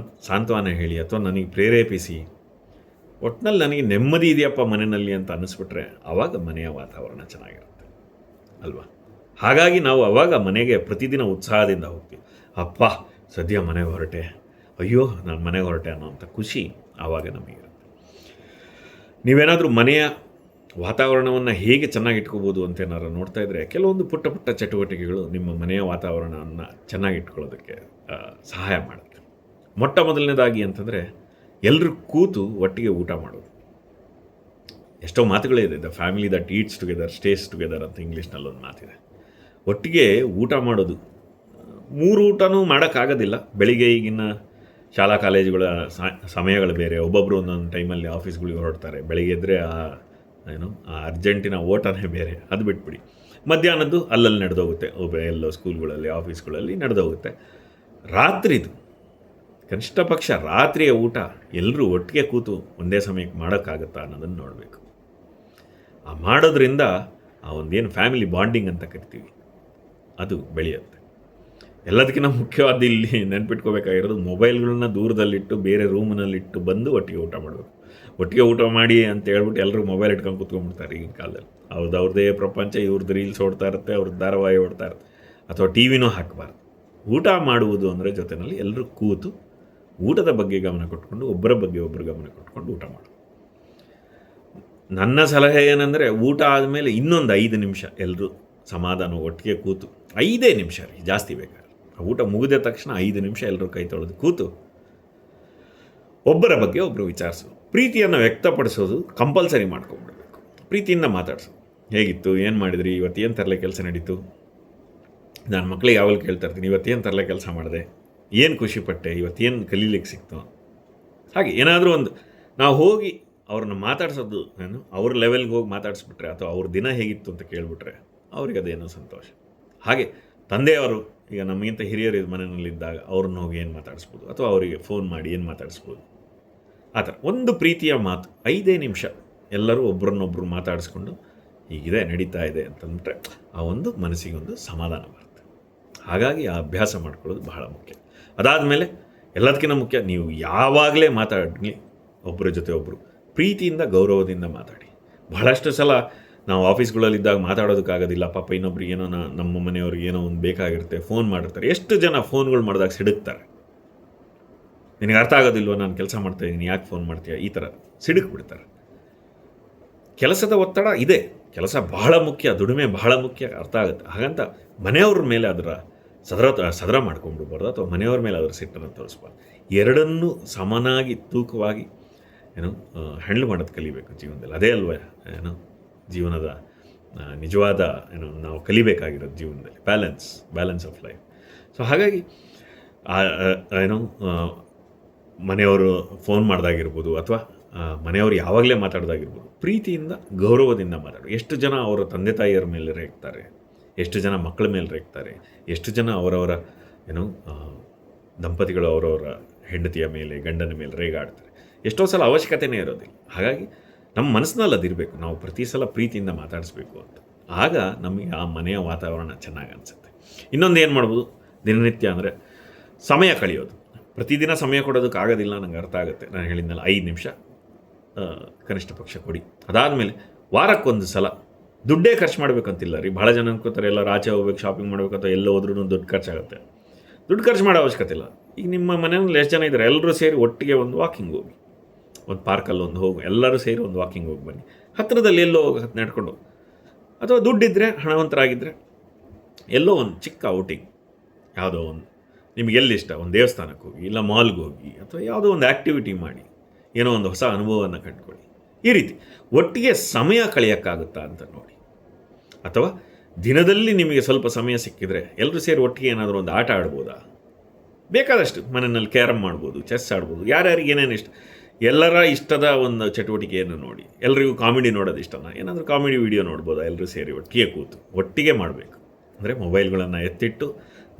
ಸಾಂತ್ವನ ಹೇಳಿ ಅಥವಾ ನನಗೆ ಪ್ರೇರೇಪಿಸಿ, ಒಟ್ಟಿನಲ್ಲಿ ನನಗೆ ನೆಮ್ಮದಿ ಇದೆಯಪ್ಪ ಮನೆಯಲ್ಲಿ ಅಂತ ಅನ್ನಿಸ್ಬಿಟ್ರೆ ಆವಾಗ ಮನೆಯ ವಾತಾವರಣ ಚೆನ್ನಾಗಿರುತ್ತೆ ಅಲ್ವಾ. ಹಾಗಾಗಿ ನಾವು ಆವಾಗ ಮನೆಗೆ ಪ್ರತಿದಿನ ಉತ್ಸಾಹದಿಂದ ಹೋಗ್ತೀವಿ. ಅಪ್ಪ ಸದ್ಯ ಮನೆಗೆ ಹೊರಟೆ, ಅಯ್ಯೋ ನಾನು ಮನೆಗೆ ಹೊರಟೆ ಅನ್ನೋಂಥ ಖುಷಿ ಆವಾಗ ನಮಗಿರುತ್ತೆ. ನೀವೇನಾದರೂ ಮನೆಯ ವಾತಾವರಣವನ್ನು ಹೇಗೆ ಚೆನ್ನಾಗಿ ಇಟ್ಕೋಬೋದು ಅಂತ ಏನಾದ್ರು ನೋಡ್ತಾ ಇದ್ದರೆ, ಕೆಲವೊಂದು ಪುಟ್ಟ ಚಟುವಟಿಕೆಗಳು ನಿಮ್ಮ ಮನೆಯ ವಾತಾವರಣವನ್ನು ಚೆನ್ನಾಗಿ ಇಟ್ಕೊಳ್ಳೋದಕ್ಕೆ ಸಹಾಯ ಮಾಡುತ್ತೆ. ಮೊದಲನೇದಾಗಿ ಅಂತಂದರೆ, ಎಲ್ಲರೂ ಕೂತು ಒಟ್ಟಿಗೆ ಊಟ ಮಾಡೋದು. ಎಷ್ಟೋ ಮಾತುಗಳೇ ಇದೆ. The family that eats together stays together ಅಂತ ಇಂಗ್ಲೀಷ್ನಲ್ಲೊಂದು ಮಾತಿದೆ. ಒಟ್ಟಿಗೆ ಊಟ ಮಾಡೋದು. 3 ಊಟನೂ ಮಾಡೋಕ್ಕಾಗೋದಿಲ್ಲ. ಬೆಳಿಗ್ಗೆ ಈಗಿನ ಶಾಲಾ ಕಾಲೇಜುಗಳ ಸಮಯಗಳು ಬೇರೆ. ಒಬ್ಬೊಬ್ಬರು ಒಂದೊಂದು ಟೈಮಲ್ಲಿ ಆಫೀಸ್ಗಳಿಗೆ ಹೊರಡ್ತಾರೆ. ಬೆಳಿಗ್ಗೆ ಎದ್ದರೆ ಆ ಅರ್ಜೆಂಟಿನ ಓಟನೇ ಬೇರೆ, ಅದು ಬಿಟ್ಬಿಡಿ. ಮಧ್ಯಾಹ್ನದ್ದು ಅಲ್ಲಲ್ಲಿ ನಡೆದೋಗುತ್ತೆ, ಎಲ್ಲೋ ಸ್ಕೂಲ್ಗಳಲ್ಲಿ ಆಫೀಸ್ಗಳಲ್ಲಿ ನಡೆದೋಗುತ್ತೆ. ರಾತ್ರಿದು ಕನಿಷ್ಠ ಪಕ್ಷ ರಾತ್ರಿಯ ಊಟ ಎಲ್ಲರೂ ಒಟ್ಟಿಗೆ ಕೂತು ಒಂದೇ ಸಮಯಕ್ಕೆ ಮಾಡೋಕ್ಕಾಗತ್ತಾ ಅನ್ನೋದನ್ನು ನೋಡಬೇಕು. ಆ ಮಾಡೋದ್ರಿಂದ ಆ ಒಂದೇನು ಫ್ಯಾಮಿಲಿ ಬಾಂಡಿಂಗ್ ಅಂತ ಕರಿತೀವಿ ಅದು ಬೆಳೆಯುತ್ತೆ. ಎಲ್ಲದಕ್ಕಿಂತ ಮುಖ್ಯವಾದ ಇಲ್ಲಿ ನೆನ್ಪಿಟ್ಕೋಬೇಕಾಗಿರೋದು, ಮೊಬೈಲ್ಗಳನ್ನ ದೂರದಲ್ಲಿಟ್ಟು ಬೇರೆ ರೂಮ್ನಲ್ಲಿಟ್ಟು ಬಂದು ಒಟ್ಟಿಗೆ ಊಟ ಮಾಡಬೇಕು. ಒಟ್ಟಿಗೆ ಊಟ ಮಾಡಿ ಅಂತ ಹೇಳ್ಬಿಟ್ಟು ಎಲ್ಲರೂ ಮೊಬೈಲ್ ಇಟ್ಕೊಂಡು ಕೂತ್ಕೊಂಡ್ಬಿಡ್ತಾರೆ ಈಗಿನ ಕಾಲದಲ್ಲಿ. ಅವ್ರದ್ದೇ ಪ್ರಪಂಚ, ಇವ್ರದ್ದು ರೀಲ್ಸ್ ಓಡ್ತಾ ಇರುತ್ತೆ, ಅವ್ರದ್ದು ಧಾರಾವಾಹಿ ಓಡ್ತಾ ಇರುತ್ತೆ, ಅಥವಾ ಟಿ ವಿನೂ ಹಾಕಬಾರ್ದು. ಊಟ ಮಾಡುವುದು ಅಂದರೆ ಜೊತೆಯಲ್ಲಿ ಎಲ್ಲರೂ ಕೂತು ಊಟದ ಬಗ್ಗೆ ಗಮನ ಕೊಟ್ಕೊಂಡು, ಒಬ್ಬರ ಬಗ್ಗೆ ಒಬ್ಬರು ಗಮನ ಕೊಟ್ಕೊಂಡು ಊಟ ಮಾಡೋದು. ನನ್ನ ಸಲಹೆ ಏನಂದರೆ, ಊಟ ಆದಮೇಲೆ ಇನ್ನೊಂದು 5 ನಿಮಿಷ ಎಲ್ಲರೂ ಸಮಾಧಾನ ಒಟ್ಟಿಗೆ ಕೂತು, 5 ನಿಮಿಷ ರೀ, ಜಾಸ್ತಿ ಬೇಕಾದ್ರೆ. ಊಟ ಮುಗಿದ ತಕ್ಷಣ 5 ನಿಮಿಷ ಎಲ್ಲರೂ ಕೈ ತೊಳೆದು ಕೂತು ಒಬ್ಬರ ಬಗ್ಗೆ ಒಬ್ಬರು ವಿಚಾರಿಸೋದು, ಪ್ರೀತಿಯನ್ನು ವ್ಯಕ್ತಪಡಿಸೋದು ಕಂಪಲ್ಸರಿ ಮಾಡ್ಕೊಂಡ್ಬಿಡ್ಬೇಕು. ಪ್ರೀತಿಯಿಂದ ಮಾತಾಡಿಸೋದು. ಹೇಗಿತ್ತು, ಏನು ಮಾಡಿದ್ರಿ, ಇವತ್ತು ಏನು ತರಲೆ ಕೆಲಸ ನಡೀತು. ನಾನು ಮಕ್ಕಳಿಗೆ ಯಾವಾಗ ಕೇಳ್ತಾ ಇರ್ತೀನಿ, ಇವತ್ತೇನು ತರಲೆ ಕೆಲಸ ಮಾಡಿದೆ, ಏನು ಖುಷಿಪಟ್ಟೆ, ಇವತ್ತೇನು ಕಲೀಲಿಕ್ಕೆ ಸಿಕ್ತು. ಹಾಗೆ ಏನಾದರೂ ಒಂದು ನಾವು ಹೋಗಿ ಅವ್ರನ್ನ ಮಾತಾಡ್ಸೋದು ಅವ್ರ ಲೆವೆಲ್ಗೆ ಹೋಗಿ ಮಾತಾಡಿಸ್ಬಿಟ್ರೆ ಅಥವಾ ಅವ್ರ ದಿನ ಹೇಗಿತ್ತು ಅಂತ ಕೇಳಿಬಿಟ್ರೆ ಅವ್ರಿಗೆ ಅದೇನೋ ಸಂತೋಷ. ಹಾಗೆ ತಂದೆಯವರು ಈಗ ನಮಗಿಂತ ಹಿರಿಯರು ಮನೆಯಲ್ಲಿದ್ದಾಗ ಅವ್ರನ್ನ ಹೋಗಿ ಏನು ಮಾತಾಡಿಸ್ಬೋದು ಅಥವಾ ಅವರಿಗೆ ಫೋನ್ ಮಾಡಿ ಏನು ಮಾತಾಡಿಸ್ಬೋದು. ಆ ಥರ ಒಂದು ಪ್ರೀತಿಯ ಮಾತು 5 ನಿಮಿಷ ಎಲ್ಲರೂ ಒಬ್ರನ್ನೊಬ್ಬರು ಮಾತಾಡಿಸ್ಕೊಂಡು ಹೀಗಿದೆ ನಡೀತಾ ಇದೆ ಅಂತಂದರೆ ಆ ಒಂದು ಮನಸ್ಸಿಗೆ ಒಂದು ಸಮಾಧಾನ ಬರುತ್ತೆ. ಹಾಗಾಗಿ ಆ ಅಭ್ಯಾಸ ಮಾಡ್ಕೊಳ್ಳೋದು ಬಹಳ ಮುಖ್ಯ. ಅದಾದಮೇಲೆ ಎಲ್ಲದಕ್ಕಿಂತ ಮುಖ್ಯ, ನೀವು ಯಾವಾಗಲೇ ಮಾತಾಡಲಿ ಒಬ್ಬರ ಜೊತೆ ಒಬ್ಬರು ಪ್ರೀತಿಯಿಂದ ಗೌರವದಿಂದ ಮಾತಾಡಿ. ಬಹಳಷ್ಟು ಸಲ ನಾವು ಆಫೀಸ್ಗಳಲ್ಲಿದ್ದಾಗ ಮಾತಾಡೋದಕ್ಕಾಗೋದಿಲ್ಲ, ಪಾಪ ಇನ್ನೊಬ್ರಿಗೆ ಏನೋ ನಮ್ಮ ಮನೆಯವ್ರಿಗೆ ಏನೋ ಒಂದು ಬೇಕಾಗಿರುತ್ತೆ, ಫೋನ್ ಮಾಡಿರ್ತಾರೆ. ಎಷ್ಟು ಜನ ಫೋನ್ಗಳು ಮಾಡಿದಾಗ ಸಿಡುಕ್ತಾರೆ. ನಿನಗೆ ಅರ್ಥ ಆಗೋದಿಲ್ವ, ನಾನು ಕೆಲಸ ಮಾಡ್ತಾಯಿದ್ದೀನಿ, ಯಾಕೆ ಫೋನ್ ಮಾಡ್ತೀಯ, ಈ ಥರ ಸಿಡುಕ್ಬಿಡ್ತಾರೆ. ಕೆಲಸದ ಒತ್ತಡ ಇದೆ, ಕೆಲಸ ಬಹಳ ಮುಖ್ಯ, ದುಡಿಮೆ ಬಹಳ ಮುಖ್ಯ, ಅರ್ಥ ಆಗುತ್ತೆ. ಹಾಗಂತ ಮನೆಯವ್ರ ಮೇಲೆ ಅದರ ಸದರ ಮಾಡ್ಕೊಂಡ್ಬಿಡ್ಬಾರ್ದು ಅಥವಾ ಮನೆಯವ್ರ ಮೇಲೆ ಅದರ ಸಿಟ್ಟನ್ನು ತೋರಿಸ್ಬಾರ್ದು. ಎರಡನ್ನೂ ಸಮನಾಗಿ ತೂಕವಾಗಿ ಹ್ಯಾಂಡಲ್ ಮಾಡೋದು ಕಲಿಬೇಕು ಜೀವನದಲ್ಲಿ. ಅದೇ ಅಲ್ವ ಜೀವನದ ನಿಜವಾದ ನಾವು ಕಲಿಬೇಕಾಗಿರೋದು ಜೀವನದಲ್ಲಿ, ಬ್ಯಾಲೆನ್ಸ್ ಆಫ್ ಲೈಫ್. ಸೊ ಹಾಗಾಗಿ ಮನೆಯವರು ಫೋನ್ ಮಾಡ್ದಾಗಿರ್ಬೋದು ಅಥವಾ ಮನೆಯವರು ಯಾವಾಗಲೇ ಮಾತಾಡೋದಾಗಿರ್ಬೋದು, ಪ್ರೀತಿಯಿಂದ ಗೌರವದಿಂದ ಮಾತಾಡೋದು. ಎಷ್ಟು ಜನ ಅವರ ತಂದೆ ತಾಯಿಯರ ಮೇಲೆ ರೇಗ್ತಾರೆ, ಎಷ್ಟು ಜನ ಮಕ್ಕಳ ಮೇಲೆ ರೇಗ್ತಾರೆ, ಎಷ್ಟು ಜನ ಅವರವರ ದಂಪತಿಗಳು ಅವರವರ ಹೆಂಡತಿಯ ಮೇಲೆ ಗಂಡನ ಮೇಲೆ ರೇಗಾಡ್ತಾರೆ. ಎಷ್ಟೋ ಸಲ ಅವಶ್ಯಕತೆಯೇ ಇರೋದಿಲ್ಲ. ಹಾಗಾಗಿ ನಮ್ಮ ಮನಸ್ಸಿನಲ್ಲಿ ಅದಿರಬೇಕು, ನಾವು ಪ್ರತಿ ಸಲ ಪ್ರೀತಿಯಿಂದ ಮಾತಾಡಿಸ್ಬೇಕು ಅಂತ. ಆಗ ನಮಗೆ ಆ ಮನೆಯ ವಾತಾವರಣ ಚೆನ್ನಾಗಿ ಅನಿಸುತ್ತೆ. ಇನ್ನೊಂದು ಏನು ಮಾಡ್ಬೋದು ದಿನನಿತ್ಯ ಅಂದರೆ ಸಮಯ ಕಳೆಯೋದು. ಪ್ರತಿದಿನ ಸಮಯ ಕೊಡೋದಕ್ಕಾಗೋದಿಲ್ಲ, ನಂಗೆ ಅರ್ಥ ಆಗುತ್ತೆ. ನಾನು ಹೇಳಿದ್ನಲ್ಲ 5 ನಿಮಿಷ ಕನಿಷ್ಠ ಪಕ್ಷ ಕೊಡಿ. ಅದಾದಮೇಲೆ ವಾರಕ್ಕೊಂದು ಸಲ ದುಡ್ಡೇ ಖರ್ಚು ಮಾಡಬೇಕಂತಿಲ್ಲ ರೀ. ಭಾಳ ಜನ ಅನ್ಕೋತಾರೆ ಎಲ್ಲರೂ ಆಚೆ ಹೋಗ್ಬೇಕು, ಶಾಪಿಂಗ್ ಮಾಡಬೇಕು ಅಥವಾ ಎಲ್ಲ ಹೋದ್ರೂ ದುಡ್ಡು ಖರ್ಚಾಗುತ್ತೆ. ದುಡ್ಡು ಖರ್ಚು ಮಾಡೋ ಅವಶ್ಯಕತೆ ಇಲ್ಲ. ಈಗ ನಿಮ್ಮ ಮನೆಯಲ್ಲಿ ಎಷ್ಟು ಜನ ಇದ್ದಾರೆ, ಎಲ್ಲರೂ ಸೇರಿ ಒಟ್ಟಿಗೆ ಒಂದು ವಾಕಿಂಗ್ ಹೋಗಿ, ಒಂದು ಪಾರ್ಕಲ್ಲಿ ಒಂದು ಹೋಗಿ ಎಲ್ಲರೂ ಸೇರಿ ಒಂದು ವಾಕಿಂಗ್ ಹೋಗಿ ಬನ್ನಿ. ಹತ್ತಿರದಲ್ಲಿ ಎಲ್ಲೋ ನಡ್ಕೊಂಡು ಹೋಗಿ, ಅಥವಾ ದುಡ್ಡಿದ್ದರೆ ಹಣವಂತರಾಗಿದ್ದರೆ ಎಲ್ಲೋ ಒಂದು ಚಿಕ್ಕ ಔಟಿಂಗ್, ಯಾವುದೋ ಒಂದು ನಿಮ್ಗೆ ಎಲ್ಲಿಷ್ಟ, ಒಂದು ದೇವಸ್ಥಾನಕ್ಕೆ ಹೋಗಿ, ಇಲ್ಲ ಮಾಲ್ಗೆ ಹೋಗಿ, ಅಥವಾ ಯಾವುದೋ ಒಂದು ಆ್ಯಕ್ಟಿವಿಟಿ ಮಾಡಿ ಏನೋ ಒಂದು ಹೊಸ ಅನುಭವವನ್ನು ಕಂಡುಕೊಳ್ಳಿ. ಈ ರೀತಿ ಒಟ್ಟಿಗೆ ಸಮಯ ಕಳೆಯೋಕ್ಕಾಗುತ್ತಾ ಅಂತ ನೋಡಿ. ಅಥವಾ ದಿನದಲ್ಲಿ ನಿಮಗೆ ಸ್ವಲ್ಪ ಸಮಯ ಸಿಕ್ಕಿದರೆ ಎಲ್ಲರೂ ಸೇರಿ ಒಟ್ಟಿಗೆ ಏನಾದರೂ ಒಂದು ಆಟ ಆಡ್ಬೋದಾ? ಬೇಕಾದಷ್ಟು ಮನೆಯಲ್ಲಿ ಕ್ಯಾರಮ್ ಮಾಡ್ಬೋದು, ಚೆಸ್ ಆಡ್ಬೋದು, ಯಾರ್ಯಾರಿಗೆ ಏನೇನು ಇಷ್ಟ, ಎಲ್ಲರ ಇಷ್ಟದ ಒಂದು ಚಟುವಟಿಕೆಯನ್ನು ನೋಡಿ. ಎಲ್ಲರಿಗೂ ಕಾಮಿಡಿ ನೋಡೋದು ಇಷ್ಟನ, ಏನಾದರೂ ಕಾಮಿಡಿ ವಿಡಿಯೋ ನೋಡ್ಬೋದಾ? ಎಲ್ಲರೂ ಸೇರಿ ಒಟ್ಟಿಗೆ ಕೂತು ಒಟ್ಟಿಗೆ ಮಾಡಬೇಕು. ಅಂದರೆ ಮೊಬೈಲ್ಗಳನ್ನು ಎತ್ತಿಟ್ಟು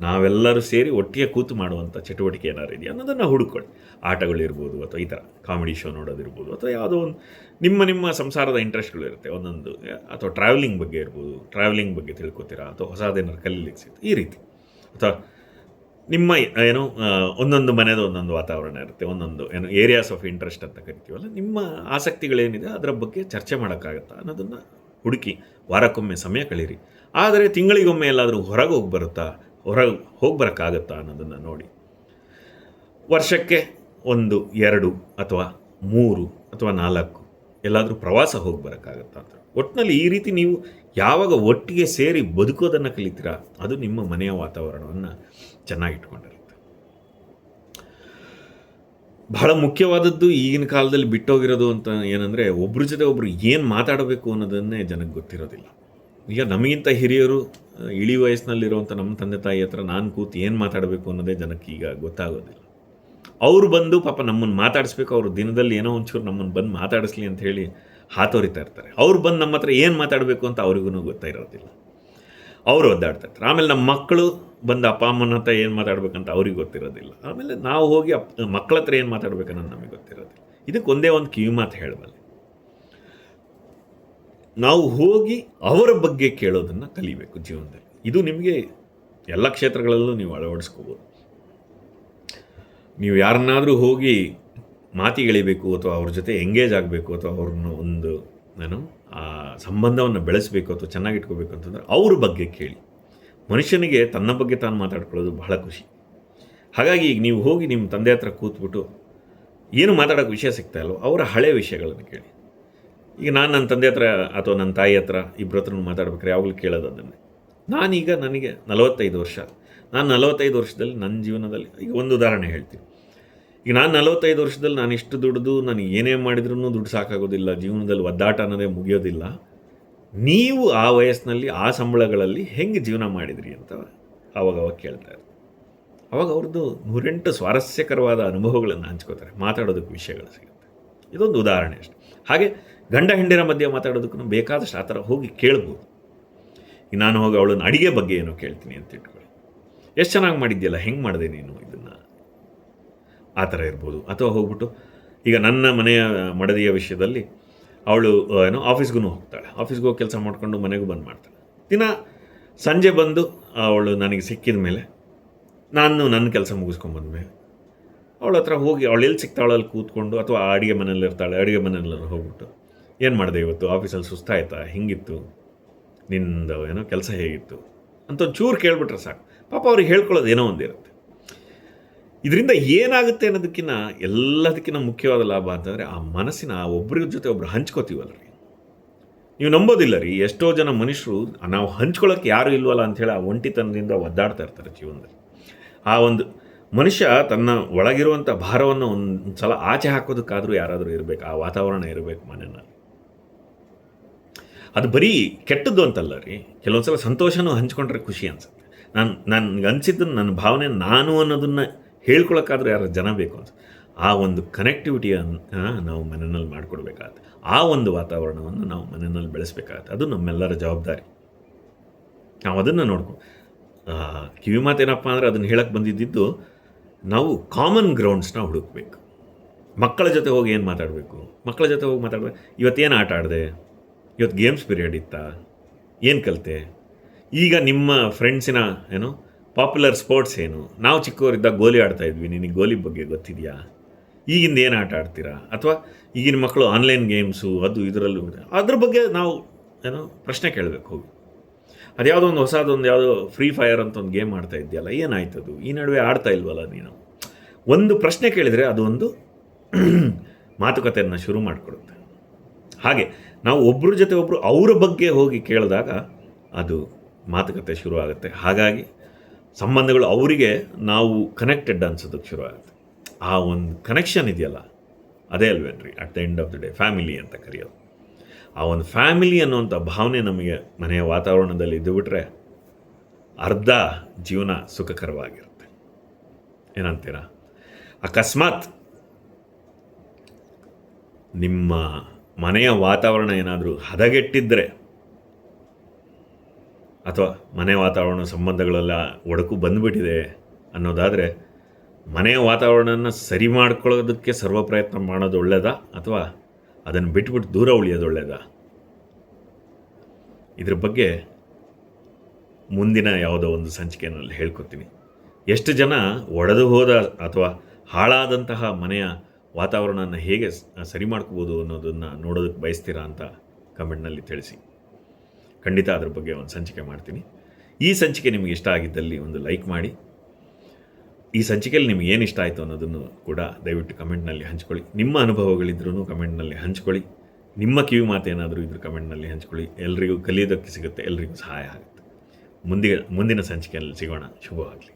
ನಾವೆಲ್ಲರೂ ಸೇರಿ ಒಟ್ಟಿಗೆ ಕೂತು ಮಾಡುವಂಥ ಚಟುವಟಿಕೆ ಏನಾರು ಇದೆಯಾ ಅನ್ನೋದನ್ನು ಹುಡುಕೊಳ್ಳಿ. ಆಟಗಳಿರ್ಬೋದು ಅಥವಾ ಈ ಥರ ಕಾಮಿಡಿ ಶೋ ನೋಡೋದಿರ್ಬೋದು, ಅಥವಾ ಯಾವುದೋ ಒಂದು ನಿಮ್ಮ ಸಂಸಾರದ ಇಂಟ್ರೆಸ್ಟ್ಗಳು ಇರುತ್ತೆ ಒಂದೊಂದು, ಅಥವಾ ಟ್ರಾವೆಲಿಂಗ್ ಬಗ್ಗೆ ಇರ್ಬೋದು, ಟ್ರಾವೆಲಿಂಗ್ ಬಗ್ಗೆ ತಿಳ್ಕೊತೀರಾ, ಅಥವಾ ಹೊಸದೇನಾರು ಕಲೀಲಿಕ್ಕೆ ಸಿಗುತ್ತೆ ಈ ರೀತಿ. ಅಥವಾ ನಿಮ್ಮ ಒಂದೊಂದು ಮನೆಯದು ಒಂದೊಂದು ವಾತಾವರಣ ಇರುತ್ತೆ, ಒಂದೊಂದು ಏರಿಯಾಸ್ ಆಫ್ ಇಂಟ್ರೆಸ್ಟ್ ಅಂತ ಕರಿತೀವಲ್ಲ, ನಿಮ್ಮ ಆಸಕ್ತಿಗಳೇನಿದೆ ಅದರ ಬಗ್ಗೆ ಚರ್ಚೆ ಮಾಡೋಕ್ಕಾಗತ್ತಾ ಅನ್ನೋದನ್ನು ಹುಡುಕಿ ವಾರಕ್ಕೊಮ್ಮೆ ಸಮಯ ಕಳೀರಿ. ಆದರೆ ತಿಂಗಳಿಗೊಮ್ಮೆ ಎಲ್ಲಾದರೂ ಹೊರಗೆ ಹೋಗಿ ಬರೋಕ್ಕಾಗತ್ತಾ ಅನ್ನೋದನ್ನು ನೋಡಿ. ವರ್ಷಕ್ಕೆ 1, 2 ಅಥವಾ 3 ಅಥವಾ 4 ಎಲ್ಲಾದರೂ ಪ್ರವಾಸ ಹೋಗಿ ಬರೋಕ್ಕಾಗತ್ತಾ ಅಂತ. ಒಟ್ಟಿನಲ್ಲಿ ಈ ರೀತಿ ನೀವು ಯಾವಾಗ ಒಟ್ಟಿಗೆ ಸೇರಿ ಬದುಕೋದನ್ನು ಕಲಿತೀರಾ, ಅದು ನಿಮ್ಮ ಮನೆಯ ವಾತಾವರಣವನ್ನು ಚೆನ್ನಾಗಿಟ್ಕೊಂಡಿರುತ್ತೆ. ಬಹಳ ಮುಖ್ಯವಾದದ್ದು ಈಗಿನ ಕಾಲದಲ್ಲಿ ಬಿಟ್ಟೋಗಿರೋದು ಅಂತ ಏನಂದರೆ, ಒಬ್ಬರ ಜೊತೆ ಒಬ್ಬರು ಏನು ಮಾತಾಡಬೇಕು ಅನ್ನೋದನ್ನೇ ಜನಕ್ಕೆ ಗೊತ್ತಿರೋದಿಲ್ಲ. ಈಗ ನಮಗಿಂತ ಹಿರಿಯರು ಇಳಿ ವಯಸ್ಸಿನಲ್ಲಿರುವಂಥ ನಮ್ಮ ತಂದೆ ತಾಯಿ ಹತ್ರ ನಾನು ಕೂತು ಏನು ಮಾತಾಡಬೇಕು ಅನ್ನೋದೇ ಜನಕ್ಕೆ ಈಗ ಗೊತ್ತಾಗೋದಿಲ್ಲ. ಅವರು ಬಂದು ಪಾಪ ನಮ್ಮನ್ನು ಮಾತಾಡಿಸ್ಬೇಕು, ಅವರು ದಿನದಲ್ಲಿ ಏನೋ ಒಂಚೂರು ನಮ್ಮನ್ನು ಬಂದು ಮಾತಾಡಿಸ್ಲಿ ಅಂತ ಹೇಳಿ ಹಾತೋರಿತಾ ಇರ್ತಾರೆ. ಅವ್ರು ಬಂದು ನಮ್ಮ ಹತ್ರ ಏನು ಮಾತಾಡಬೇಕು ಅಂತ ಅವ್ರಿಗೂ ಗೊತ್ತಿರೋದಿಲ್ಲ, ಅವರು ಒದ್ದಾಡ್ತಾ ಇರ್ತಾರೆ. ಆಮೇಲೆ ನಮ್ಮ ಮಕ್ಕಳು ಬಂದು ಅಪ್ಪ ಅಮ್ಮನ ಹತ್ರ ಏನು ಮಾತಾಡ್ಬೇಕಂತ ಅವ್ರಿಗೆ ಗೊತ್ತಿರೋದಿಲ್ಲ. ಆಮೇಲೆ ನಾವು ಹೋಗಿ ಮಕ್ಕಳ ಹತ್ರ ಏನು ಮಾತಾಡ್ಬೇಕನ್ನೋದು ನಮಗೆ ಗೊತ್ತಿರೋದಿಲ್ಲ. ಇದಕ್ಕೆ ಒಂದೇ ಒಂದು ಕಿವಿ ಮಾತು ಹೇಳಬಲ್ಲೆ, ನಾವು ಹೋಗಿ ಅವರ ಬಗ್ಗೆ ಕೇಳೋದನ್ನು ಕಲಿಬೇಕು ಜೀವನದಲ್ಲಿ. ಇದು ನಿಮಗೆ ಎಲ್ಲ ಕ್ಷೇತ್ರಗಳಲ್ಲೂ ನೀವು ಅಳವಡಿಸ್ಕೋಬೋದು. ನೀವು ಯಾರನ್ನಾದರೂ ಹೋಗಿ ಮಾತಿಗೆಳಿಬೇಕು ಅಥವಾ ಅವ್ರ ಜೊತೆ ಎಂಗೇಜ್ ಆಗಬೇಕು ಅಥವಾ ಅವ್ರನ್ನ ಒಂದು ಆ ಸಂಬಂಧವನ್ನು ಬೆಳೆಸಬೇಕು ಅಥವಾ ಚೆನ್ನಾಗಿಟ್ಕೋಬೇಕು ಅಂತಂದರೆ ಅವ್ರ ಬಗ್ಗೆ ಕೇಳಿ. ಮನುಷ್ಯನಿಗೆ ತನ್ನ ಬಗ್ಗೆ ತಾನು ಮಾತಾಡ್ಕೊಳ್ಳೋದು ಬಹಳ ಖುಷಿ. ಹಾಗಾಗಿ ಈಗ ನೀವು ಹೋಗಿ ನಿಮ್ಮ ತಂದೆ ಹತ್ರ ಕೂತ್ಬಿಟ್ಟು ಏನು ಮಾತಾಡೋಕ್ಕೆ ವಿಷಯ ಸಿಗ್ತಾ ಇಲ್ವೋ ಅವರ ಹಳೆ ವಿಷಯಗಳನ್ನು ಕೇಳಿ. ಈಗ ನಾನು ನನ್ನ ತಂದೆ ಹತ್ರ ಅಥವಾ ನನ್ನ ತಾಯಿ ಹತ್ರ ಇಬ್ಬರ ಹತ್ರ ಮಾತಾಡ್ಬೇಕಾದ್ರೆ ಯಾವಾಗಲೂ ಕೇಳೋದು ಅದನ್ನೇ. ನನಗೆ 45 ವರ್ಷ. ನಾನು 45 ವರ್ಷದಲ್ಲಿ ನನ್ನ ಜೀವನದಲ್ಲಿ ಈಗ ಒಂದು ಉದಾಹರಣೆ ಹೇಳ್ತೀನಿ. ಈಗ ನಾನು 45 ವರ್ಷದಲ್ಲಿ ನಾನು ಇಷ್ಟು ದುಡಿದು ನನಗೆ ಏನೇ ಮಾಡಿದ್ರೂ ದುಡ್ಡು ಸಾಕಾಗೋದಿಲ್ಲ, ಜೀವನದಲ್ಲಿ ಒದ್ದಾಟ ಅನ್ನೋದೇ ಮುಗಿಯೋದಿಲ್ಲ. ನೀವು ಆ ವಯಸ್ಸಿನಲ್ಲಿ ಆ ಸಂಬಳಗಳಲ್ಲಿ ಹೆಂಗೆ ಜೀವನ ಮಾಡಿದ್ರಿ ಅಂತ ಆವಾಗ ಕೇಳ್ತಾರೆ. ಅವಾಗ ಅವ್ರದ್ದು 108 ಸ್ವಾರಸ್ಯಕರವಾದ ಅನುಭವಗಳನ್ನು ಹಂಚ್ಕೋತಾರೆ, ಮಾತಾಡೋದಕ್ಕೆ ವಿಷಯಗಳು ಸಿಗುತ್ತೆ. ಇದೊಂದು ಉದಾಹರಣೆ ಅಷ್ಟೆ. ಹಾಗೆ ಗಂಡ ಹೆಂಡಿರ ಮಧ್ಯೆ ಮಾತಾಡೋದಕ್ಕೂ ಬೇಕಾದಷ್ಟು ಆ ಥರ ಹೋಗಿ ಕೇಳ್ಬೋದು. ಈಗ ನಾನು ಹೋಗಿ ಅವಳನ್ನು ಅಡಿಗೆ ಬಗ್ಗೆ ಏನೋ ಕೇಳ್ತೀನಿ ಅಂತ ಇಟ್ಕೊಳ್ಳಿ, ಎಷ್ಟು ಚೆನ್ನಾಗಿ ಮಾಡಿದ್ಯಲ್ಲ, ಹೆಂಗೆ ಮಾಡಿದೆ ನೀನು ಇದನ್ನು, ಆ ಥರ ಇರ್ಬೋದು. ಅಥವಾ ಹೋಗ್ಬಿಟ್ಟು ಈಗ ನನ್ನ ಮನೆಯ ಮಡದಿಯ ವಿಷಯದಲ್ಲಿ ಅವಳು ಆಫೀಸ್ಗೂ ಹೋಗ್ತಾಳೆ, ಆಫೀಸ್ಗೆ ಹೋಗಿ ಕೆಲಸ ಮಾಡಿಕೊಂಡು ಮನೆಗೂ ಬಂದು ಮಾಡ್ತಾಳೆ. ದಿನ ಸಂಜೆ ಬಂದು ಅವಳು ನನಗೆ ಸಿಕ್ಕಿದ ಮೇಲೆ ನಾನು ನನ್ನ ಕೆಲಸ ಮುಗಿಸ್ಕೊಂಬಂದ್ಮೇಲೆ ಅವಳ ಹತ್ರ ಹೋಗಿ ಅವಳು ಎಲ್ಲಿ ಸಿಗ್ತಾಳೆ ಅಲ್ಲಿ ಕೂತ್ಕೊಂಡು, ಅಥವಾ ಅಡುಗೆ ಮನೇಲಿ ಇರ್ತಾಳೆ, ಅಡುಗೆ ಮನೆಯಲ್ಲ ಹೋಗ್ಬಿಟ್ಟು ಏನು ಮಾಡಿದೆ ಇವತ್ತು ಆಫೀಸಲ್ಲಿ ಸುಸ್ತಾಯ್ತಾ, ಹಿಂಗಿತ್ತು ನಿಂದು ಕೆಲಸ ಹೇಗಿತ್ತು ಅಂತ ಒಂದು ಚೂರು ಕೇಳಿಬಿಟ್ರೆ ಸಾಕು. ಪಾಪ ಅವ್ರಿಗೆ ಹೇಳ್ಕೊಳ್ಳೋದು ಏನೋ ಒಂದಿರುತ್ತೆ. ಇದರಿಂದ ಏನಾಗುತ್ತೆ ಅನ್ನೋದಕ್ಕಿಂತ ಎಲ್ಲದಕ್ಕಿಂತ ಮುಖ್ಯವಾದ ಲಾಭ ಅಂತಂದರೆ ಆ ಮನಸ್ಸಿನ ಒಬ್ಬರ ಜೊತೆ ಒಬ್ಬರು ಹಂಚ್ಕೋತೀವಲ್ಲ ರೀ. ನೀವು ನಂಬೋದಿಲ್ಲ ರೀ, ಎಷ್ಟೋ ಜನ ಮನುಷ್ಯರು ನಾವು ಹಂಚ್ಕೊಳ್ಳೋಕ್ಕೆ ಯಾರೂ ಇಲ್ವಲ್ಲ ಅಂಥೇಳಿ ಆ ಒಂಟಿತನದಿಂದ ಒದ್ದಾಡ್ತಾ ಇರ್ತಾರೆ ಜೀವನದಲ್ಲಿ. ಆ ಒಂದು ಮನುಷ್ಯ ತನ್ನ ಒಳಗಿರುವಂಥ ಭಾರವನ್ನು ಒಂದು ಸಲ ಆಚೆ ಹಾಕೋದಕ್ಕಾದರೂ ಯಾರಾದರೂ ಇರಬೇಕು, ಆ ವಾತಾವರಣ ಇರಬೇಕು ಮನೆಯಲ್ಲಿ. ಅದು ಬರೀ ಕೆಟ್ಟದ್ದು ಅಂತಲ್ಲ ರೀ, ಕೆಲವೊಂದು ಸಲ ಸಂತೋಷನೂ ಹಂಚ್ಕೊಂಡ್ರೆ ಖುಷಿ ಅನಿಸುತ್ತೆ. ನನಗೆ ಅನಿಸಿದ್ದನ್ನು ನನ್ನ ಭಾವನೆ ನಾನು ಅನ್ನೋದನ್ನು ಹೇಳ್ಕೊಳಕ್ಕಾದ್ರೂ ಯಾರು ಜನ ಬೇಕು ಅಂತ ಆ ಒಂದು ಕನೆಕ್ಟಿವಿಟಿಯನ್ನು ನಾವು ಮನೆಯಲ್ಲಿ ಮಾಡಿಕೊಡ್ಬೇಕಾಗತ್ತೆ. ಆ ಒಂದು ವಾತಾವರಣವನ್ನು ನಾವು ಮನೆಯಲ್ಲಿ ಬೆಳೆಸಬೇಕಾಗತ್ತೆ. ಅದು ನಮ್ಮೆಲ್ಲರ ಜವಾಬ್ದಾರಿ. ನಾವು ಅದನ್ನು ನೋಡ್ಕೊಂಡು ಕಿವಿ ಮಾತೇನಪ್ಪ ಅಂದರೆ ಅದನ್ನು ಹೇಳಕ್ಕೆ ಬಂದಿದ್ದು ನಾವು ಕಾಮನ್ ಗ್ರೌಂಡ್ಸ್ನ ಹುಡುಕಬೇಕು. ಮಕ್ಕಳ ಜೊತೆ ಹೋಗಿ ಏನು ಮಾತಾಡಬೇಕು, ಮಕ್ಕಳ ಜೊತೆ ಹೋಗಿ ಮಾತಾಡಬೇಕು. ಇವತ್ತೇನು ಆಟ ಆಡಿದೆ, ಇವತ್ತು ಗೇಮ್ಸ್ ಪೀರಿಯಡ್ ಇತ್ತಾ, ಏನು ಕಲಿತೆ, ಈಗ ನಿಮ್ಮ ಫ್ರೆಂಡ್ಸಿನ ಪಾಪ್ಯುಲರ್ ಸ್ಪೋರ್ಟ್ಸ್ ಏನು, ನಾವು ಚಿಕ್ಕವರಿದ್ದಾಗ ಗೋಲಿ ಆಡ್ತಾಯಿದ್ವಿ, ನಿನಗೆ ಗೋಲಿ ಬಗ್ಗೆ ಗೊತ್ತಿದೆಯಾ, ಈಗಿಂದ ಏನು ಆಟ ಆಡ್ತೀರಾ, ಅಥವಾ ಈಗಿನ ಮಕ್ಕಳು ಆನ್ಲೈನ್ ಗೇಮ್ಸು ಅದು ಇದರಲ್ಲೂ ಅದ್ರ ಬಗ್ಗೆ ನಾವು ಪ್ರಶ್ನೆ ಕೇಳಬೇಕು ಹೋಗಿ. ಅದ್ಯಾವುದೋ ಒಂದು ಹೊಸದೊಂದು ಯಾವುದೋ ಫ್ರೀ ಫೈರ್ ಅಂತ ಒಂದು ಗೇಮ್ ಆಡ್ತಾ ಇದೆಯಲ್ಲ, ಏನಾಯ್ತದು, ಈ ನಡುವೆ ಆಡ್ತಾ ಇಲ್ವಲ್ಲ ನೀನು, ಒಂದು ಪ್ರಶ್ನೆ ಕೇಳಿದರೆ ಅದು ಒಂದು ಮಾತುಕತೆಯನ್ನು ಶುರು ಮಾಡಿಕೊಡುತ್ತೆ. ಹಾಗೆ ನಾವು ಒಬ್ಬರ ಜೊತೆ ಒಬ್ಬರು ಅವರ ಬಗ್ಗೆ ಹೋಗಿ ಕೇಳಿದಾಗ ಅದು ಮಾತುಕತೆ ಶುರು ಆಗುತ್ತೆ. ಹಾಗಾಗಿ ಸಂಬಂಧಗಳು ಅವರಿಗೆ ನಾವು ಕನೆಕ್ಟೆಡ್ ಅನ್ಸೋದಕ್ಕೆ ಶುರು ಆಗುತ್ತೆ. ಆ ಒಂದು ಕನೆಕ್ಷನ್ ಇದೆಯಲ್ಲ, ಅದೇ ಅಲ್ವೇನ್ರಿ at the end of the day family ಅಂತ ಕರೆಯೋದು. ಆ ಒಂದು ಫ್ಯಾಮಿಲಿ ಅನ್ನುವಂಥ ಭಾವನೆ ನಮಗೆ ಮನೆಯ ವಾತಾವರಣದಲ್ಲಿ ಇದ್ದುಬಿಟ್ರೆ ಅರ್ಧ ಜೀವನ ಸುಖಕರವಾಗಿರುತ್ತೆ. ಏನಂತೀರಾ? ಅಕಸ್ಮಾತ್ ನಿಮ್ಮ ಮನೆಯ ವಾತಾವರಣ ಏನಾದರೂ ಹದಗೆಟ್ಟಿದ್ದರೆ, ಅಥವಾ ಮನೆ ವಾತಾವರಣ ಸಂಬಂಧಗಳೆಲ್ಲ ಒಡಕು ಬಂದುಬಿಟ್ಟಿದೆ ಅನ್ನೋದಾದರೆ, ಮನೆಯ ವಾತಾವರಣನ ಸರಿ ಮಾಡ್ಕೊಳ್ಳೋದಕ್ಕೆ ಸರ್ವ ಪ್ರಯತ್ನ ಮಾಡೋದು ಒಳ್ಳೆಯದಾ, ಅಥವಾ ಅದನ್ನು ಬಿಟ್ಬಿಟ್ಟು ದೂರ ಉಳಿಯೋದು ಒಳ್ಳೆಯದಾ? ಇದ್ರ ಬಗ್ಗೆ ಮುಂದಿನ ಯಾವುದೋ ಒಂದು ಸಂಚಿಕೆಯಲ್ಲಿ ಹೇಳ್ಕೊತೀನಿ. ಎಷ್ಟು ಜನ ಒಡೆದು ಹೋದ ಅಥವಾ ಹಾಳಾದಂತಹ ಮನೆಯ ವಾತಾವರಣನ ಹೇಗೆ ಸರಿ ಮಾಡ್ಕೋಬೋದು ಅನ್ನೋದನ್ನು ನೋಡೋದಕ್ಕೆ ಬಯಸ್ತೀರಾ ಅಂತ ಕಮೆಂಟ್ನಲ್ಲಿ ತಿಳಿಸಿ. ಖಂಡಿತ ಅದ್ರ ಬಗ್ಗೆ ಒಂದು ಸಂಚಿಕೆ ಮಾಡ್ತೀನಿ. ಈ ಸಂಚಿಕೆ ನಿಮಗೆ ಇಷ್ಟ ಆಗಿದ್ದಲ್ಲಿ ಒಂದು ಲೈಕ್ ಮಾಡಿ. ಈ ಸಂಚಿಕೆಯಲ್ಲಿ ನಿಮಗೆ ಏನು ಇಷ್ಟ ಆಯಿತು ಅನ್ನೋದನ್ನು ಕೂಡ ದಯವಿಟ್ಟು ಕಮೆಂಟ್ನಲ್ಲಿ ಹಂಚ್ಕೊಳ್ಳಿ. ನಿಮ್ಮ ಅನುಭವಗಳಿದ್ರೂ ಕಮೆಂಟ್ನಲ್ಲಿ ಹಂಚ್ಕೊಳ್ಳಿ. ನಿಮ್ಮ ಕಿವಿ ಮಾತೇನಾದರೂ ಇದ್ರೂ ಕಮೆಂಟ್ನಲ್ಲಿ ಹಂಚ್ಕೊಳ್ಳಿ. ಎಲ್ರಿಗೂ ಕಲಿಯೋದಕ್ಕೆ ಸಿಗುತ್ತೆ, ಎಲ್ರಿಗೂ ಸಹಾಯ ಆಗುತ್ತೆ. ಮುಂದಿನ ಸಂಚಿಕೆಯಲ್ಲಿ ಸಿಗೋಣ. ಶುಭವಾಗಲಿ.